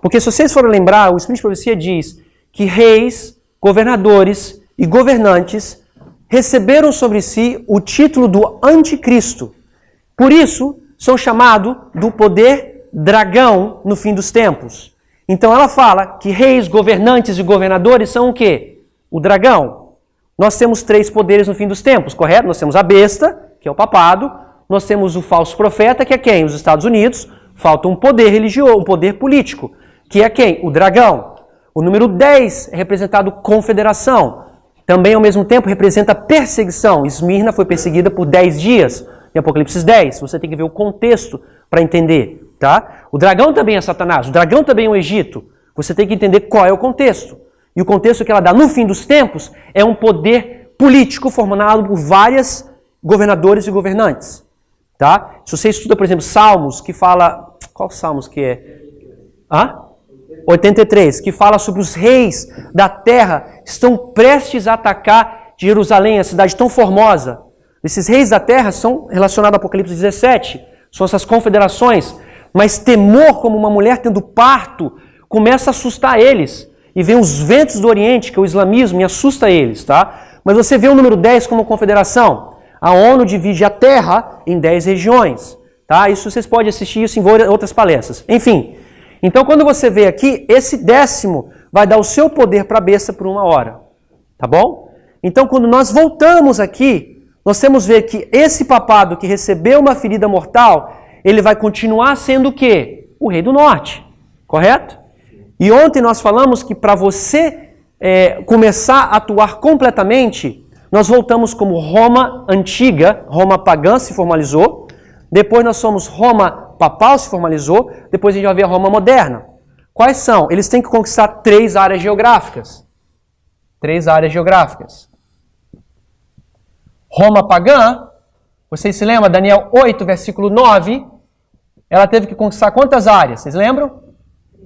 Porque se vocês forem lembrar, o Espírito de Profecia diz que reis, governadores e governantes receberam sobre si o título do anticristo. Por isso, são chamados do poder dragão no fim dos tempos. Então ela fala que reis, governantes e governadores são o quê? O dragão. Nós temos 3 poderes no fim dos tempos, correto? Nós temos a besta, que é o papado. Nós temos o falso profeta, que é quem? Os Estados Unidos. Falta um poder religioso, um poder político, que é quem? O dragão. O número 10 é representado confederação. Também, ao mesmo tempo, representa perseguição. Esmirna foi perseguida por 10 dias, em Apocalipse 10. Você tem que ver o contexto para entender. Tá? O dragão também é Satanás, o dragão também é o Egito. Você tem que entender qual é o contexto. E o contexto que ela dá no fim dos tempos é um poder político formado por vários governadores e governantes. Tá? Se você estuda, por exemplo, Salmos, que fala... Qual Salmos que é? 83, que fala sobre os reis da terra estão prestes a atacar Jerusalém, a cidade tão formosa. Esses reis da terra são relacionados ao Apocalipse 17, são essas confederações, mas temor como uma mulher tendo parto começa a assustar eles. E vem os ventos do Oriente, que é o islamismo, e assusta eles, tá? Mas você vê o número 10 como confederação. A ONU divide a Terra em 10 regiões, tá? Isso vocês podem assistir isso em outras palestras. Enfim, então quando você vê aqui, esse 10º vai dar o seu poder para a besta por 1 hora, tá bom? Então quando nós voltamos aqui, nós temos que ver que esse papado que recebeu uma ferida mortal, ele vai continuar sendo o quê? O rei do norte, correto? E ontem nós falamos que para você começar a atuar completamente, nós voltamos como Roma antiga, Roma pagã se formalizou, depois nós somos Roma papal se formalizou, depois a gente vai ver a Roma moderna. Quais são? Eles têm que conquistar 3 áreas geográficas. 3 áreas geográficas. Roma pagã, vocês se lembram? Daniel 8, versículo 9, ela teve que conquistar quantas áreas? Vocês lembram?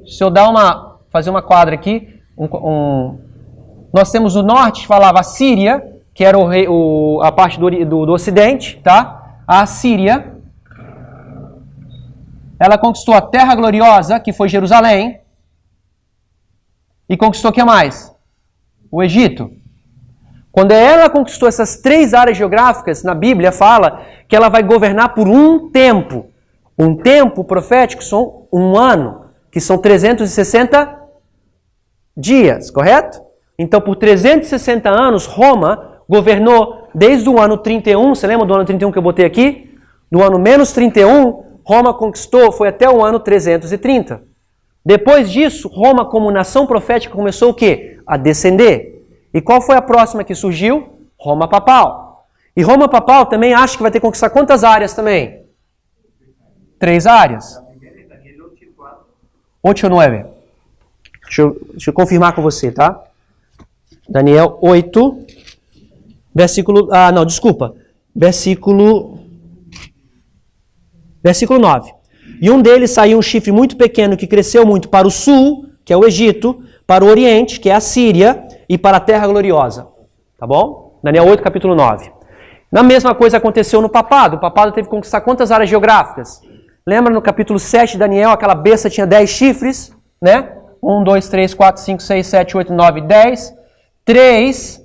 Se eu fazer uma quadra aqui, nós temos o norte, falava a Síria, que era a parte do ocidente, tá? A Síria, ela conquistou a Terra Gloriosa, que foi Jerusalém, e conquistou o que mais? O Egito. Quando ela conquistou essas 3 áreas geográficas, na Bíblia fala que ela vai governar por um tempo. Um tempo profético são 1 ano, que são 360 dias, correto? Então, por 360 anos, Roma governou desde o ano 31, você lembra do ano 31 que eu botei aqui? Do ano menos 31, Roma conquistou, foi até o ano 330. Depois disso, Roma como nação profética começou o quê? A descender. E qual foi a próxima que surgiu? Roma papal. E Roma papal também acha que vai ter que conquistar quantas áreas também? 3 áreas. 8 ou 9? Deixa eu confirmar com você, tá? Daniel 8, versículo... Versículo 9. E um deles saiu um chifre muito pequeno que cresceu muito para o sul, que é o Egito, para o oriente, que é a Síria, e para a Terra Gloriosa. Tá bom? Daniel 8, capítulo 9. Na mesma coisa aconteceu no papado. O papado teve que conquistar quantas áreas geográficas? Lembra no capítulo 7 de Daniel, aquela besta tinha 10 chifres, né? 1, 2, 3, 4, 5, 6, 7, 8, 9, 10. 3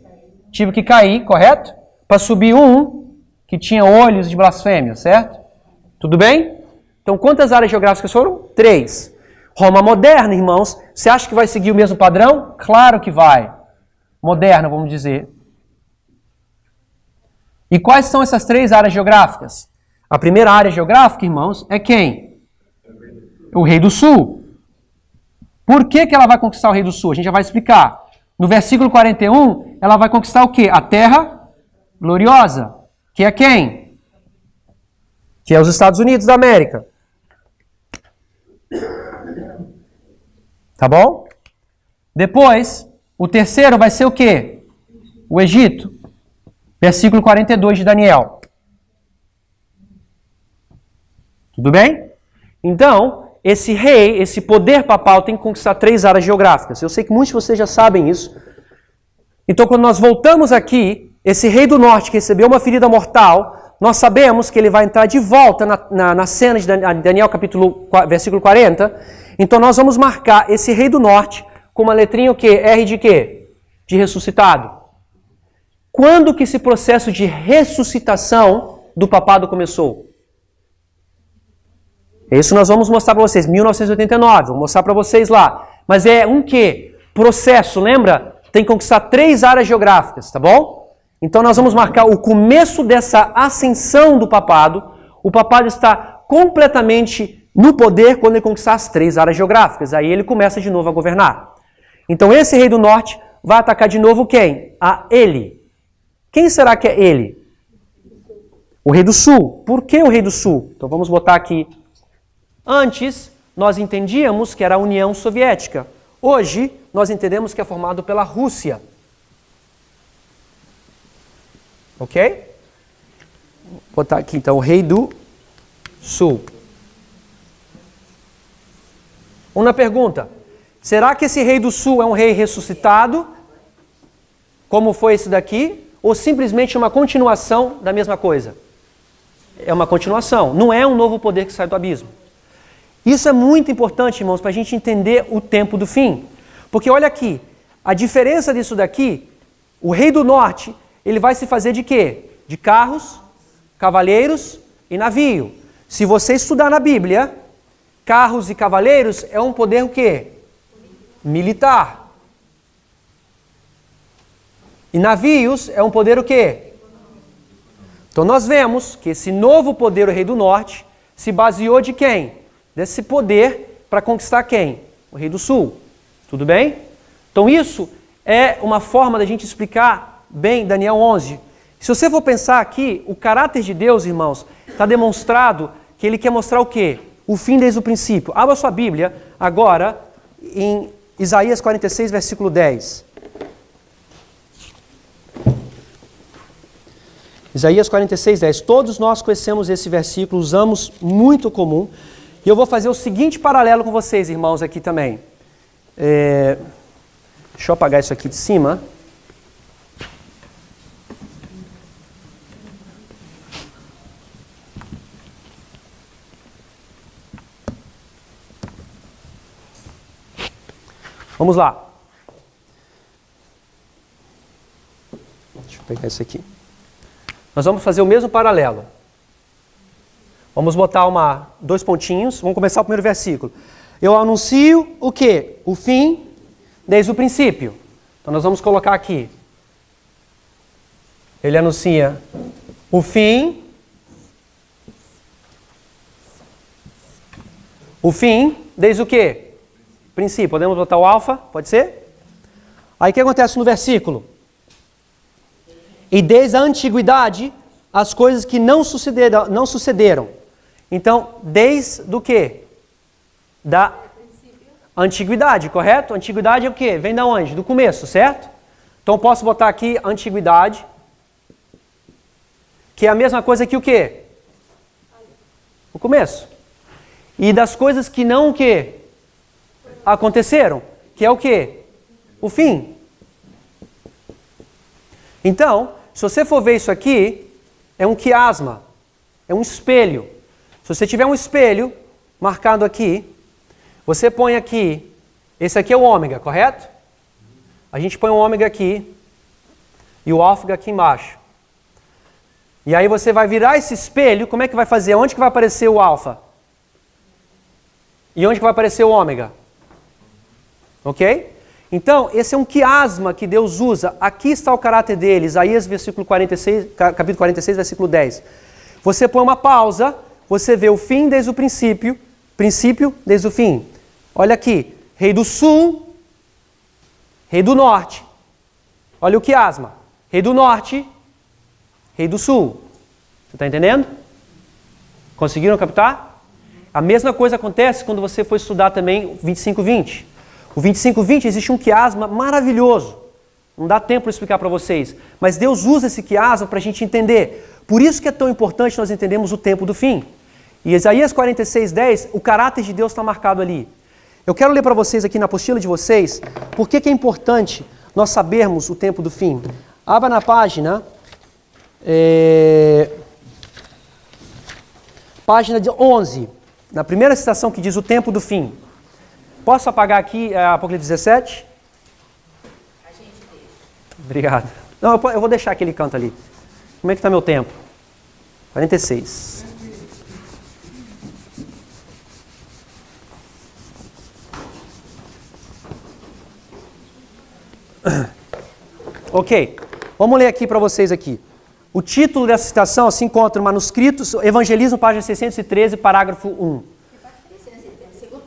tive que cair, correto? Para subir 1 que tinha olhos de blasfêmia, certo? Tudo bem? Então, quantas áreas geográficas foram? 3. Roma moderna, irmãos, você acha que vai seguir o mesmo padrão? Claro que vai. Moderna, vamos dizer. E quais são essas 3 áreas geográficas? A primeira área geográfica, irmãos, é quem? O rei do sul. Por que ela vai conquistar o rei do sul? A gente já vai explicar. No versículo 41, ela vai conquistar o quê? A Terra Gloriosa. Que é quem? Que é os Estados Unidos da América. Tá bom? Depois, o terceiro vai ser o quê? O Egito. Versículo 42 de Daniel. Tudo bem? Então, esse rei, esse poder papal tem que conquistar 3 áreas geográficas. Eu sei que muitos de vocês já sabem isso. Então, quando nós voltamos aqui, esse rei do norte que recebeu uma ferida mortal, nós sabemos que ele vai entrar de volta na cena de Daniel, versículo 40. Então, nós vamos marcar esse rei do norte com uma letrinha o quê? R de quê? De ressuscitado. Quando que esse processo de ressuscitação do papado começou? Isso nós vamos mostrar para vocês, 1989, vou mostrar para vocês lá. Mas é um quê? Processo, lembra? Tem que conquistar 3 áreas geográficas, tá bom? Então nós vamos marcar o começo dessa ascensão do papado. O papado está completamente no poder quando ele conquistar as 3 áreas geográficas. Aí ele começa de novo a governar. Então esse rei do norte vai atacar de novo quem? A ele. Quem será que é ele? O rei do sul. Por que o rei do sul? Então vamos botar aqui. Antes, nós entendíamos que era a União Soviética. Hoje, nós entendemos que é formado pela Rússia. Ok? Vou botar aqui, então, o rei do sul. Uma pergunta. Será que esse rei do sul é um rei ressuscitado? Como foi esse daqui? ou simplesmente uma continuação da mesma coisa? É uma continuação, não é um novo poder que sai do abismo. Isso é muito importante, irmãos, para a gente entender o tempo do fim. Porque olha aqui, a diferença disso daqui, o rei do norte, ele vai se fazer de quê? De carros, cavaleiros e navio. Se você estudar na Bíblia, carros e cavaleiros é um poder o quê? Militar. E navios é um poder o quê? Então nós vemos que esse novo poder, o rei do norte, se baseou de quem? Desse poder para conquistar quem? O rei do sul. Tudo bem? Então isso é uma forma da gente explicar bem Daniel 11. Se você for pensar aqui, o caráter de Deus, irmãos, está demonstrado que ele quer mostrar o quê? O fim desde o princípio. Abra sua Bíblia agora em Isaías 46, versículo 10. Isaías 46, 10. Todos nós conhecemos esse versículo, usamos muito comum. E eu vou fazer o seguinte paralelo com vocês, irmãos, aqui também. Deixa eu apagar isso aqui de cima. Vamos lá. Deixa eu pegar isso aqui. Nós vamos fazer o mesmo paralelo. Vamos botar dois pontinhos. Vamos começar o primeiro versículo. Eu anuncio o quê? O fim desde o princípio. Então nós vamos colocar aqui. Ele anuncia o fim. O fim desde o quê? Princípio. Podemos botar o alfa? Pode ser? Aí o que acontece no versículo? E desde a antiguidade, as coisas que não sucederam. Então, desde o quê? Da antiguidade, correto? Antiguidade é o quê? Vem da onde? Do começo, certo? Então, eu posso botar aqui antiguidade, que é a mesma coisa que o quê? O começo. E das coisas que não o quê? Aconteceram, que é o quê? O fim. Então, se você for ver isso aqui, é um quiasma, é um espelho. Se você tiver um espelho marcado aqui, você põe aqui, esse aqui é o ômega, correto? A gente põe o ômega aqui e o alfa aqui embaixo. E aí você vai virar esse espelho, como é que vai fazer? Onde que vai aparecer o alfa? E onde que vai aparecer o ômega? Ok? Então, esse é um quiasma que Deus usa. Aqui está o caráter dele. Isaías, capítulo 46, versículo 10. Você põe uma pausa, você vê o fim desde o princípio desde o fim. Olha aqui, rei do sul, rei do norte. Olha o quiasma. Rei do norte, rei do sul. Você está entendendo? Conseguiram captar? A mesma coisa acontece quando você for estudar também o 25:20. O 25:20 existe um quiasma maravilhoso. Não dá tempo para explicar para vocês. Mas Deus usa esse quiasma para a gente entender. Por isso que é tão importante nós entendermos o tempo do fim. E Isaías 46:10, o caráter de Deus está marcado ali. Eu quero ler para vocês aqui na apostila de vocês, por que é importante nós sabermos o tempo do fim. Abra na página... Página 11. Na primeira citação que diz o tempo do fim. Posso apagar aqui Apocalipse 17? A gente deixa. Obrigado. Não, eu vou deixar aquele canto ali. Como é que está meu tempo? 46. Ok. Vamos ler aqui para vocês aqui. O título dessa citação se encontra no manuscrito Evangelismo, página 613, parágrafo 1.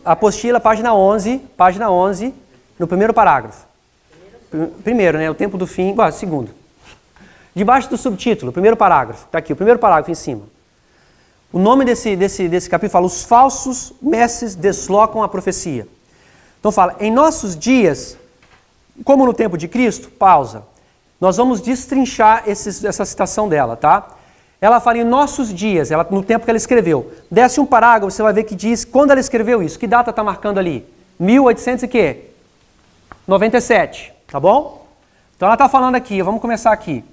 Apostila, página 11, no primeiro parágrafo. Primeiro, né? O tempo do fim, segundo. Debaixo do subtítulo, primeiro parágrafo. Está aqui, o primeiro parágrafo em cima. O nome desse capítulo fala: os falsos mestres deslocam a profecia. Então fala, em nossos dias, como no tempo de Cristo, pausa. Nós vamos destrinchar essa citação dela, tá? Ela fala em nossos dias, no tempo que ela escreveu. Desce um parágrafo, você vai ver que diz quando ela escreveu isso. Que data está marcando ali? 1800 e quê? 97, tá bom? Então ela está falando aqui, vamos começar aqui.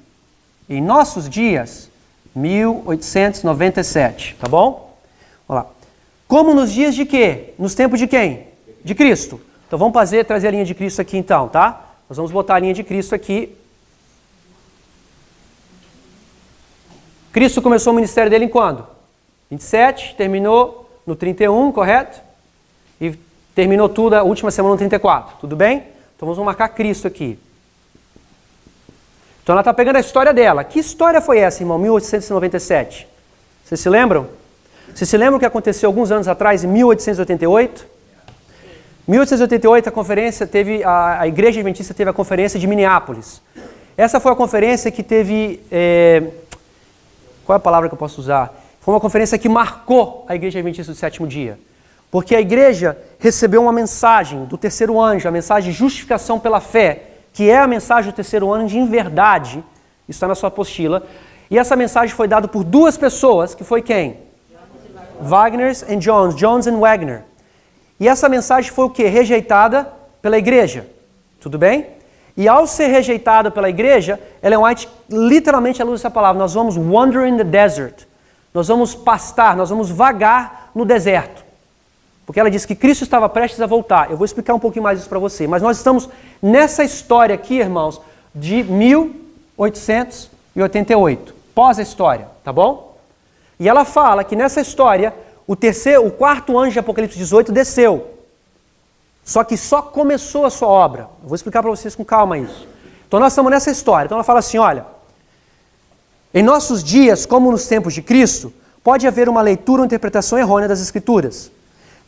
Em nossos dias, 1897, tá bom? Vamos lá. Como nos dias de quê? Nos tempos de quem? De Cristo. Então vamos trazer a linha de Cristo aqui então, tá? Nós vamos botar a linha de Cristo aqui. Cristo começou o ministério dele em quando? 27, terminou no 31, correto? E terminou tudo a última semana no 34, tudo bem? Então vamos marcar Cristo aqui. Então ela está pegando a história dela. Que história foi essa, irmão? 1897. Vocês se lembram? Vocês se lembram o que aconteceu alguns anos atrás, em 1888? Em 1888 a Igreja Adventista teve a conferência de Minneapolis. Essa foi a conferência que teve... qual é a palavra que eu posso usar? Foi uma conferência que marcou a Igreja Adventista do Sétimo Dia. Porque a igreja recebeu uma mensagem do terceiro anjo, a mensagem de justificação pela fé, que é a mensagem do terceiro anjo em verdade, está na sua apostila. E essa mensagem foi dada por duas pessoas, que foi quem? Wagner e Jones e Wagner. E essa mensagem foi o quê? Rejeitada pela igreja. Tudo bem? E ao ser rejeitada pela igreja, Ellen White literalmente usa essa palavra. Nós vamos wander in the desert. Nós vamos pastar, nós vamos vagar no deserto. Porque ela disse que Cristo estava prestes a voltar. Eu vou explicar um pouquinho mais isso para você. Mas nós estamos nessa história aqui, irmãos, de 1888. Pós a história, tá bom? E ela fala que nessa história, o quarto anjo de Apocalipse 18 desceu. Só que só começou a sua obra. Eu vou explicar para vocês com calma isso. Então nós estamos nessa história. Então ela fala assim, olha, em nossos dias, como nos tempos de Cristo, pode haver uma leitura ou interpretação errônea das Escrituras.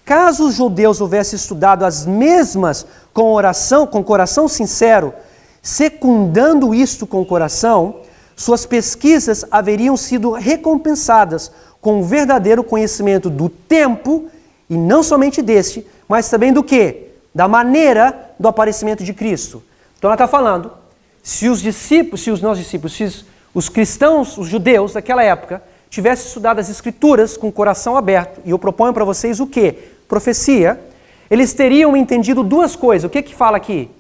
Caso os judeus houvessem estudado as mesmas com oração, com coração sincero, secundando isto com o coração, suas pesquisas haveriam sido recompensadas com o verdadeiro conhecimento do tempo, e não somente deste, mas também do quê? Da maneira do aparecimento de Cristo. Então ela está falando, se os cristãos, os judeus daquela época, tivessem estudado as Escrituras com o coração aberto, e eu proponho para vocês o quê? Profecia, eles teriam entendido duas coisas. O que que fala aqui?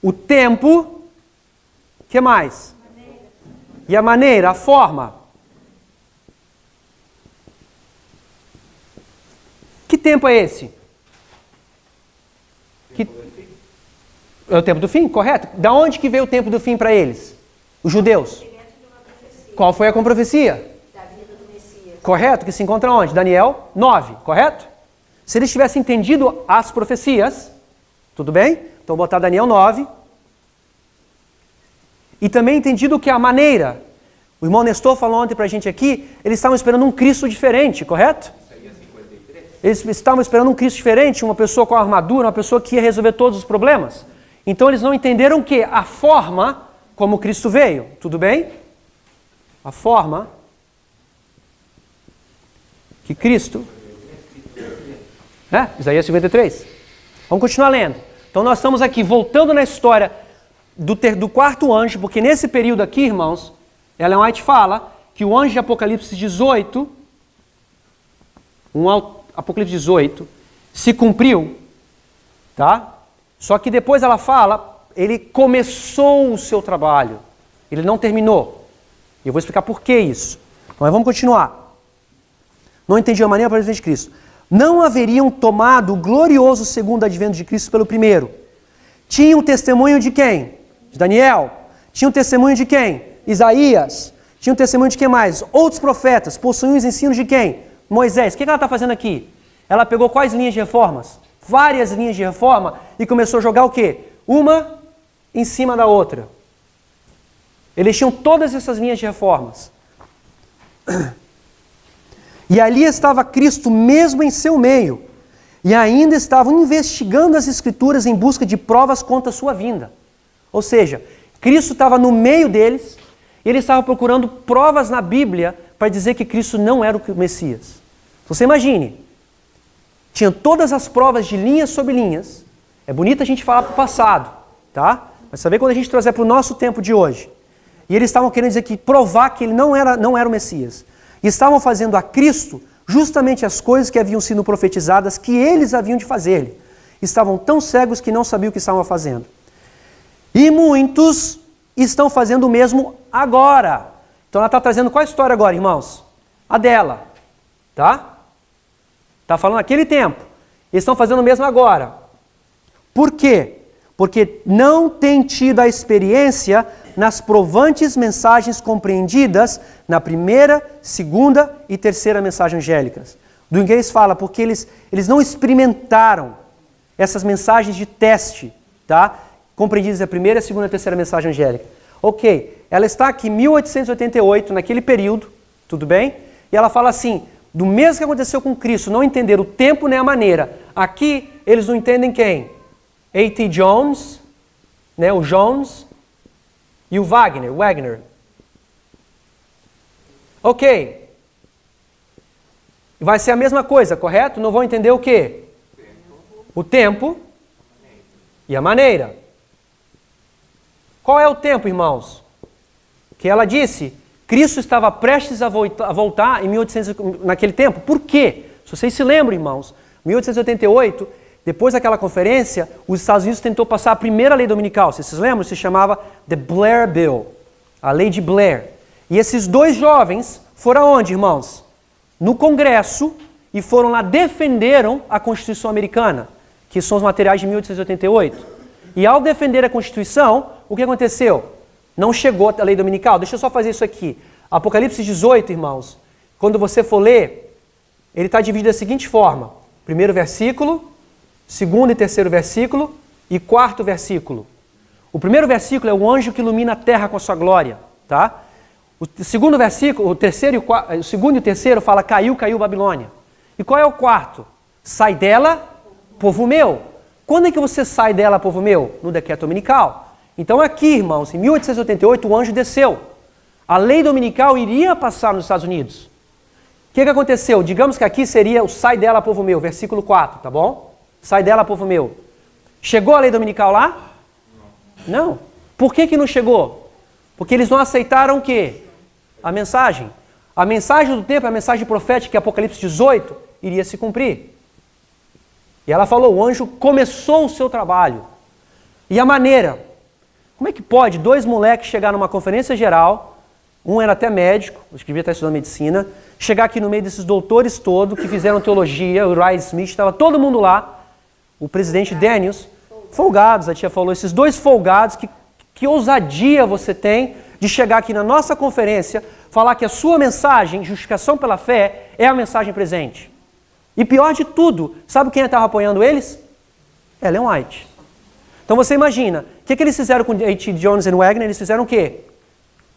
O tempo, o que mais? E a maneira, a forma. Que tempo é esse? É o tempo do fim, correto? Da onde que veio o tempo do fim para eles? Os judeus. Qual foi a profecia? Da vida do Messias. Correto? Que se encontra onde? Daniel 9, correto? Se eles tivessem entendido as profecias, tudo bem? Então vou botar Daniel 9. E também entendido que a maneira, o irmão Nestor falou ontem pra gente aqui, eles estavam esperando um Cristo diferente, correto? Eles estavam esperando um Cristo diferente, uma pessoa com armadura, uma pessoa que ia resolver todos os problemas. Então eles não entenderam que a forma como Cristo veio, tudo bem? A forma que Cristo... Isaías 53. Vamos continuar lendo. Então nós estamos aqui voltando na história do quarto anjo, porque nesse período aqui, irmãos, Ellen White fala que o anjo de Apocalipse 18, Apocalipse 18, se cumpriu, tá? Só que depois ela fala, ele começou o seu trabalho, ele não terminou. Eu vou explicar por que isso. Mas vamos continuar. Não entendi a maneira para o presidente de Cristo. Não haveriam tomado o glorioso segundo advento de Cristo pelo primeiro. Tinham testemunho de quem? De Daniel. Tinham testemunho de quem? Isaías. Tinham testemunho de quem mais? Outros profetas. Possuíam os ensinos de quem? Moisés. O que ela está fazendo aqui? Ela pegou quais linhas de reformas? Várias linhas de reforma e começou a jogar o quê? Uma em cima da outra. Eles tinham todas essas linhas de reformas. E ali estava Cristo mesmo em seu meio. E ainda estavam investigando as Escrituras em busca de provas contra a sua vinda. Ou seja, Cristo estava no meio deles e eles estavam procurando provas na Bíblia para dizer que Cristo não era o Messias. Você imagine, tinha todas as provas de linhas sobre linhas. É bonito a gente falar para o passado, tá? Mas saber quando a gente trazer para o nosso tempo de hoje. E eles estavam querendo dizer que provar que ele não era o Messias. E estavam fazendo a Cristo justamente as coisas que haviam sido profetizadas que eles haviam de fazer. Estavam tão cegos que não sabiam o que estavam fazendo. E muitos estão fazendo o mesmo agora. Então ela está trazendo qual história agora, irmãos? A dela. Tá? Está falando naquele tempo. Eles estão fazendo o mesmo agora. Por quê? Porque não têm tido a experiência nas provantes mensagens compreendidas na primeira, segunda e terceira mensagem angélicas. Do inglês fala, porque eles não experimentaram essas mensagens de teste, tá? Compreendidas na primeira, segunda e terceira mensagem angélica. Ok, ela está aqui em 1888, naquele período, tudo bem? E ela fala assim, do mesmo que aconteceu com Cristo, não entenderam o tempo nem a maneira. Aqui, eles não entendem quem? A.T. Jones, né, o Jones, e o Wagner. Ok. Vai ser a mesma coisa, correto? Não vão entender o quê? O tempo e a maneira. Qual é o tempo, irmãos? Que ela disse, Cristo estava prestes a voltar em 1800, naquele tempo. Por quê? Se vocês se lembram, irmãos, 1888, depois daquela conferência, os Estados Unidos tentou passar a primeira lei dominical. Vocês se lembram? Se chamava The Blair Bill, a lei de Blair. E esses dois jovens foram aonde, irmãos? No Congresso, e foram lá, defenderam a Constituição Americana, que são os materiais de 1888. E ao defender a Constituição, o que aconteceu? Não chegou a lei dominical. Deixa eu só fazer isso aqui. Apocalipse 18, irmãos, quando você for ler, ele está dividido da seguinte forma. Primeiro versículo, segundo e terceiro versículo e quarto versículo. O primeiro versículo é o anjo que ilumina a terra com a sua glória, tá? O segundo versículo, o segundo e o terceiro fala caiu Babilônia. E qual é o quarto? Sai dela, povo meu. Quando é que você sai dela, povo meu? No decreto dominical. Então aqui, irmãos, em 1888 o anjo desceu. A lei dominical iria passar nos Estados Unidos. O que aconteceu? Digamos que aqui seria o sai dela, povo meu, versículo 4, tá bom? Sai dela, povo meu. Chegou a lei dominical lá? Não. Por que não chegou? Porque eles não aceitaram o quê? A mensagem. A mensagem do tempo, a mensagem profética, que é Apocalipse 18, iria se cumprir. E ela falou, o anjo começou o seu trabalho. E a maneira? Como é que pode dois moleques chegar numa conferência geral, um era até médico, acho que devia estar estudando medicina, chegar aqui no meio desses doutores todos, que fizeram teologia, o Ray Smith, estava todo mundo lá, o presidente Daniels, folgados, a tia falou, esses dois folgados, que ousadia você tem de chegar aqui na nossa conferência, falar que a sua mensagem, justificação pela fé, é a mensagem presente. E pior de tudo, sabe quem estava apoiando eles? Ellen White. Então você imagina, o que eles fizeram com A.T. Jones e Wagner? Eles fizeram o quê?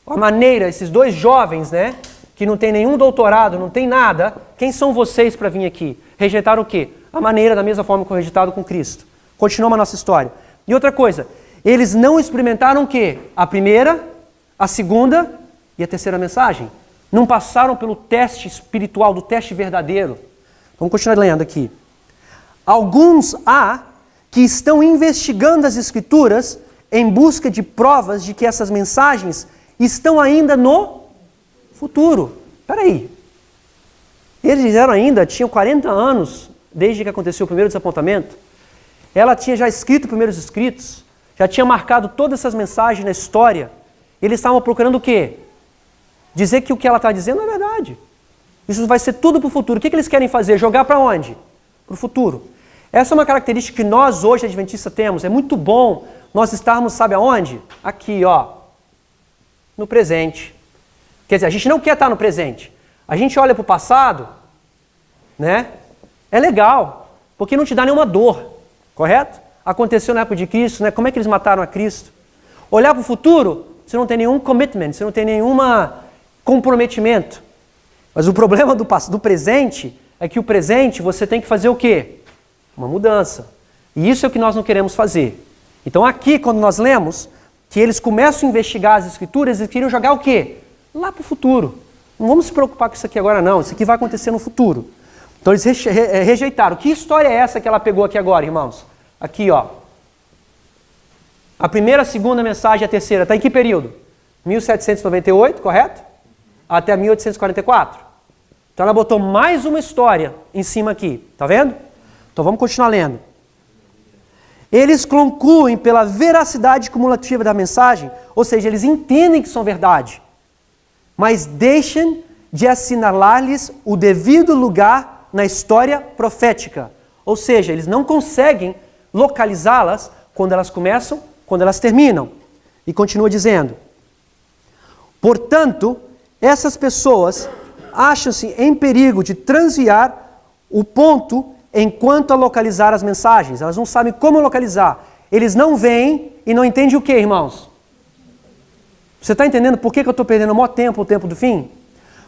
A maneira, esses dois jovens, né, que não tem nenhum doutorado, não tem nada, quem são vocês para vir aqui? Rejeitaram o quê? A maneira, da mesma forma que foi rejeitado com Cristo. Continuamos a nossa história. E outra coisa, eles não experimentaram o quê? A primeira, a segunda e a terceira mensagem. Não passaram pelo teste espiritual, do teste verdadeiro. Vamos continuar lendo aqui. Alguns há que estão investigando as Escrituras em busca de provas de que essas mensagens estão ainda no futuro. Espera aí. Eles eram ainda, tinham 40 anos, desde que aconteceu o primeiro desapontamento. Ela tinha já escrito os primeiros escritos, já tinha marcado todas essas mensagens na história. Eles estavam procurando o quê? Dizer que o que ela está dizendo é verdade. Isso vai ser tudo para o futuro. O que eles querem fazer? Jogar para onde? Para o futuro. Essa é uma característica que nós hoje, adventistas, temos. É muito bom nós estarmos, sabe aonde? Aqui, ó. No presente. Quer dizer, a gente não quer estar no presente. A gente olha para o passado, né? É legal, porque não te dá nenhuma dor, correto? Aconteceu na época de Cristo, né? Como é que eles mataram a Cristo? Olhar para o futuro, você não tem nenhum commitment, você não tem nenhum comprometimento. Mas o problema do presente é que o presente você tem que fazer o quê? Uma mudança. E isso é o que nós não queremos fazer. Então aqui, quando nós lemos que eles começam a investigar as Escrituras, eles queriam jogar o quê? Lá para o futuro. Não vamos se preocupar com isso aqui agora não, isso aqui vai acontecer no futuro. Então eles rejeitaram. Que história é essa que ela pegou aqui agora, irmãos? Aqui, ó. A primeira, a segunda mensagem e a terceira. Está em que período? 1798, correto? Até 1844. Então ela botou mais uma história em cima aqui. Tá vendo? Então vamos continuar lendo. Eles concluem pela veracidade cumulativa da mensagem, ou seja, eles entendem que são verdade, mas deixam de assinalar-lhes o devido lugar na história profética. Ou seja, eles não conseguem localizá-las quando elas começam, quando elas terminam. E continua dizendo: portanto, essas pessoas acham-se em perigo de transviar o ponto enquanto a localizar as mensagens. Elas não sabem como localizar. Eles não veem e não entendem o que, irmãos? Você está entendendo por que eu estou perdendo o maior tempo, o tempo do fim?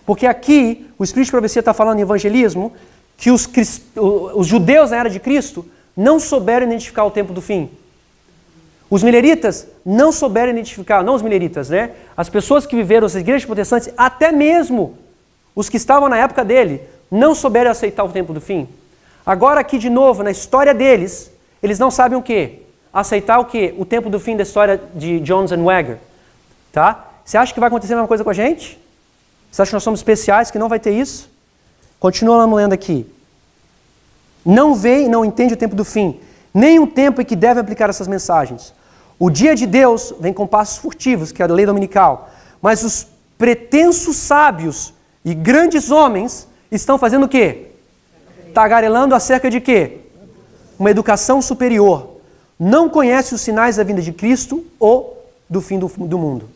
Porque aqui, o Espírito de Profecia está falando em evangelismo, que os judeus na era de Cristo não souberam identificar o tempo do fim. Os mileritas não souberam identificar, não os mileritas, né? As pessoas que viveram as igrejas protestantes, até mesmo os que estavam na época dele, não souberam aceitar o tempo do fim. Agora aqui de novo, na história deles, eles não sabem o quê? Aceitar o quê? O tempo do fim da história de Jones and Wagner. Tá? Você acha que vai acontecer a mesma coisa com a gente? Você acha que nós somos especiais, que não vai ter isso? Continuamos lendo aqui. Não vê e não entende o tempo do fim, nem o tempo em que deve aplicar essas mensagens. O dia de Deus vem com passos furtivos, que é a lei dominical, mas os pretensos sábios e grandes homens estão fazendo o quê? Tagarelando acerca de quê? Uma educação superior. Não conhece os sinais da vinda de Cristo ou do fim do mundo.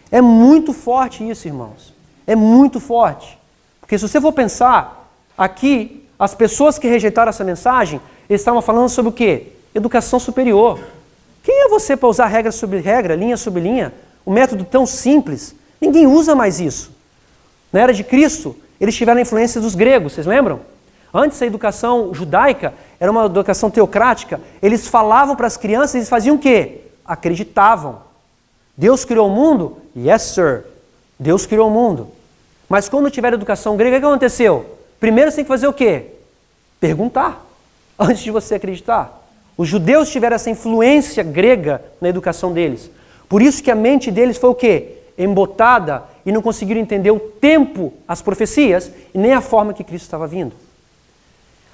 É muito forte isso, irmãos. É muito forte. Porque se você for pensar, aqui, as pessoas que rejeitaram essa mensagem, eles estavam falando sobre o quê? Educação superior. Quem é você para usar regra sobre regra, linha sobre linha? Um método tão simples. Ninguém usa mais isso. Na era de Cristo, eles tiveram a influência dos gregos, vocês lembram? Antes, a educação judaica era uma educação teocrática. Eles falavam para as crianças e eles faziam o quê? Acreditavam. Deus criou o mundo? Yes, sir. Deus criou o mundo. Mas quando tiver educação grega, o que aconteceu? Primeiro você tem que fazer o quê? Perguntar, antes de você acreditar. Os judeus tiveram essa influência grega na educação deles. Por isso que a mente deles foi o quê? Embotada e não conseguiram entender o tempo, as profecias, e nem a forma que Cristo estava vindo.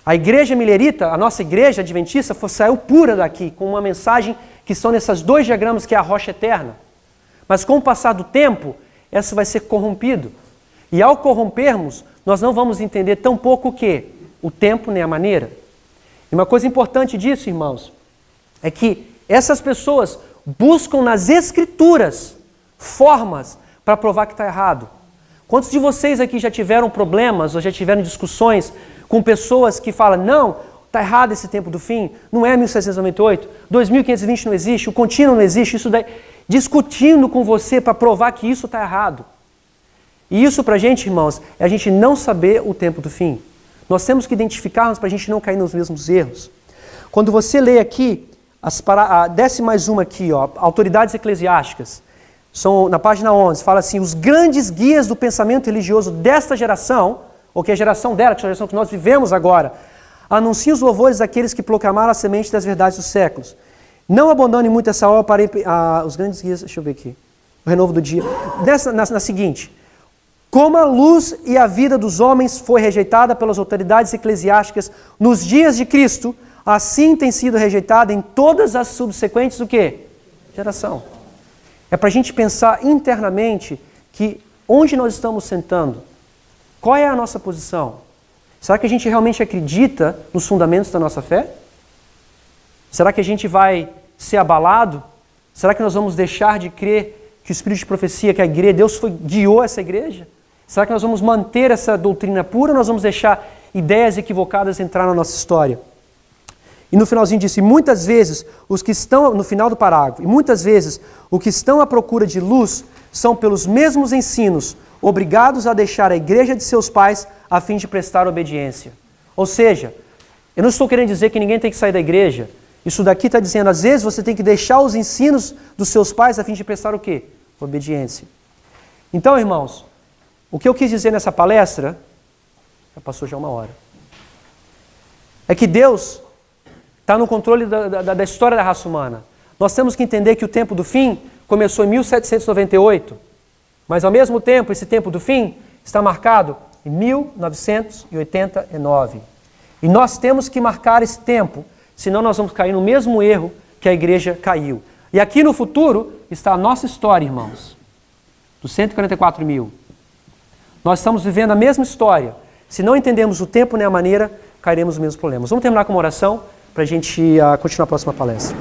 A igreja milerita, a nossa igreja adventista, saiu pura daqui, com uma mensagem que são nesses dois diagramas, que é a rocha eterna. Mas com o passar do tempo, essa vai ser corrompido. E ao corrompermos, nós não vamos entender tão pouco o quê? O tempo nem a maneira. E uma coisa importante disso, irmãos, é que essas pessoas buscam nas Escrituras formas para provar que está errado. Quantos de vocês aqui já tiveram problemas ou já tiveram discussões com pessoas que falam, não, está errado esse tempo do fim, não é 1798, 2520 não existe, o contínuo não existe, isso daí, discutindo com você para provar que isso está errado. E isso para a gente, irmãos, é a gente não saber o tempo do fim. Nós temos que identificarmos para a gente não cair nos mesmos erros. Quando você lê aqui, desce mais uma aqui, ó, autoridades eclesiásticas, são, na página 11, fala assim, os grandes guias do pensamento religioso desta geração, ou que é a geração dela, que é a geração que nós vivemos agora, anunciam os louvores daqueles que proclamaram a semente das verdades dos séculos. Não abandone muito essa obra para os grandes guias, deixa eu ver aqui, o renovo do dia. Na seguinte, como a luz e a vida dos homens foi rejeitada pelas autoridades eclesiásticas nos dias de Cristo, assim tem sido rejeitada em todas as subsequentes, o quê? Geração. É para a gente pensar internamente que onde nós estamos sentando, qual é a nossa posição? Será que a gente realmente acredita nos fundamentos da nossa fé? Será que a gente vai ser abalado? Será que nós vamos deixar de crer que o Espírito de Profecia, que a igreja, Deus guiou essa igreja? Será que nós vamos manter essa doutrina pura ou nós vamos deixar ideias equivocadas entrar na nossa história? E no finalzinho disse, muitas vezes, os que estão, no final do parágrafo, e muitas vezes, os que estão à procura de luz são pelos mesmos ensinos obrigados a deixar a igreja de seus pais a fim de prestar obediência. Ou seja, eu não estou querendo dizer que ninguém tem que sair da igreja. Isso daqui está dizendo, às vezes você tem que deixar os ensinos dos seus pais a fim de prestar o quê? Obediência. Então, irmãos, o que eu quis dizer nessa palestra, já passou já 1 hora, é que Deus está no controle da história da raça humana. Nós temos que entender que o tempo do fim começou em 1798, mas ao mesmo tempo, esse tempo do fim está marcado em 1989. E nós temos que marcar esse tempo senão nós vamos cair no mesmo erro que a igreja caiu. E aqui no futuro está a nossa história, irmãos, dos 144 mil. Nós estamos vivendo a mesma história. Se não entendermos o tempo nem a maneira, cairemos nos mesmos problemas. Vamos terminar com uma oração para a gente continuar a próxima palestra.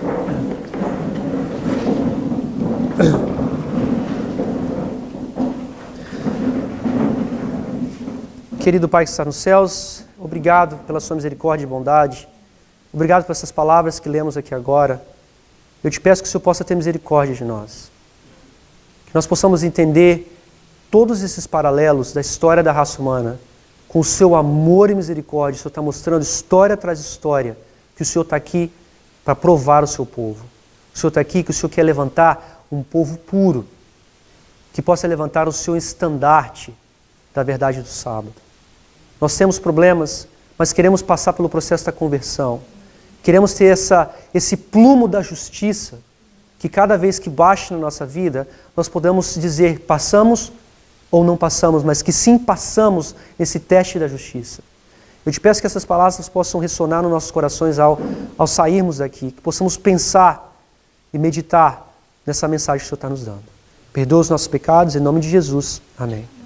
Querido Pai que está nos céus, obrigado pela sua misericórdia e bondade. Obrigado por essas palavras que lemos aqui agora. Eu te peço que o Senhor possa ter misericórdia de nós. Que nós possamos entender todos esses paralelos da história da raça humana com o seu amor e misericórdia. O Senhor está mostrando história atrás história que o Senhor está aqui para provar o seu povo. O Senhor está aqui que o Senhor quer levantar um povo puro, que possa levantar o seu estandarte da verdade do sábado. Nós temos problemas, mas queremos passar pelo processo da conversão. Queremos ter esse plumo da justiça, que cada vez que baixe na nossa vida, nós podemos dizer, passamos ou não passamos, mas que sim passamos nesse teste da justiça. Eu te peço que essas palavras possam ressonar nos nossos corações ao sairmos daqui, que possamos pensar e meditar nessa mensagem que o Senhor está nos dando. Perdoa os nossos pecados, em nome de Jesus. Amém.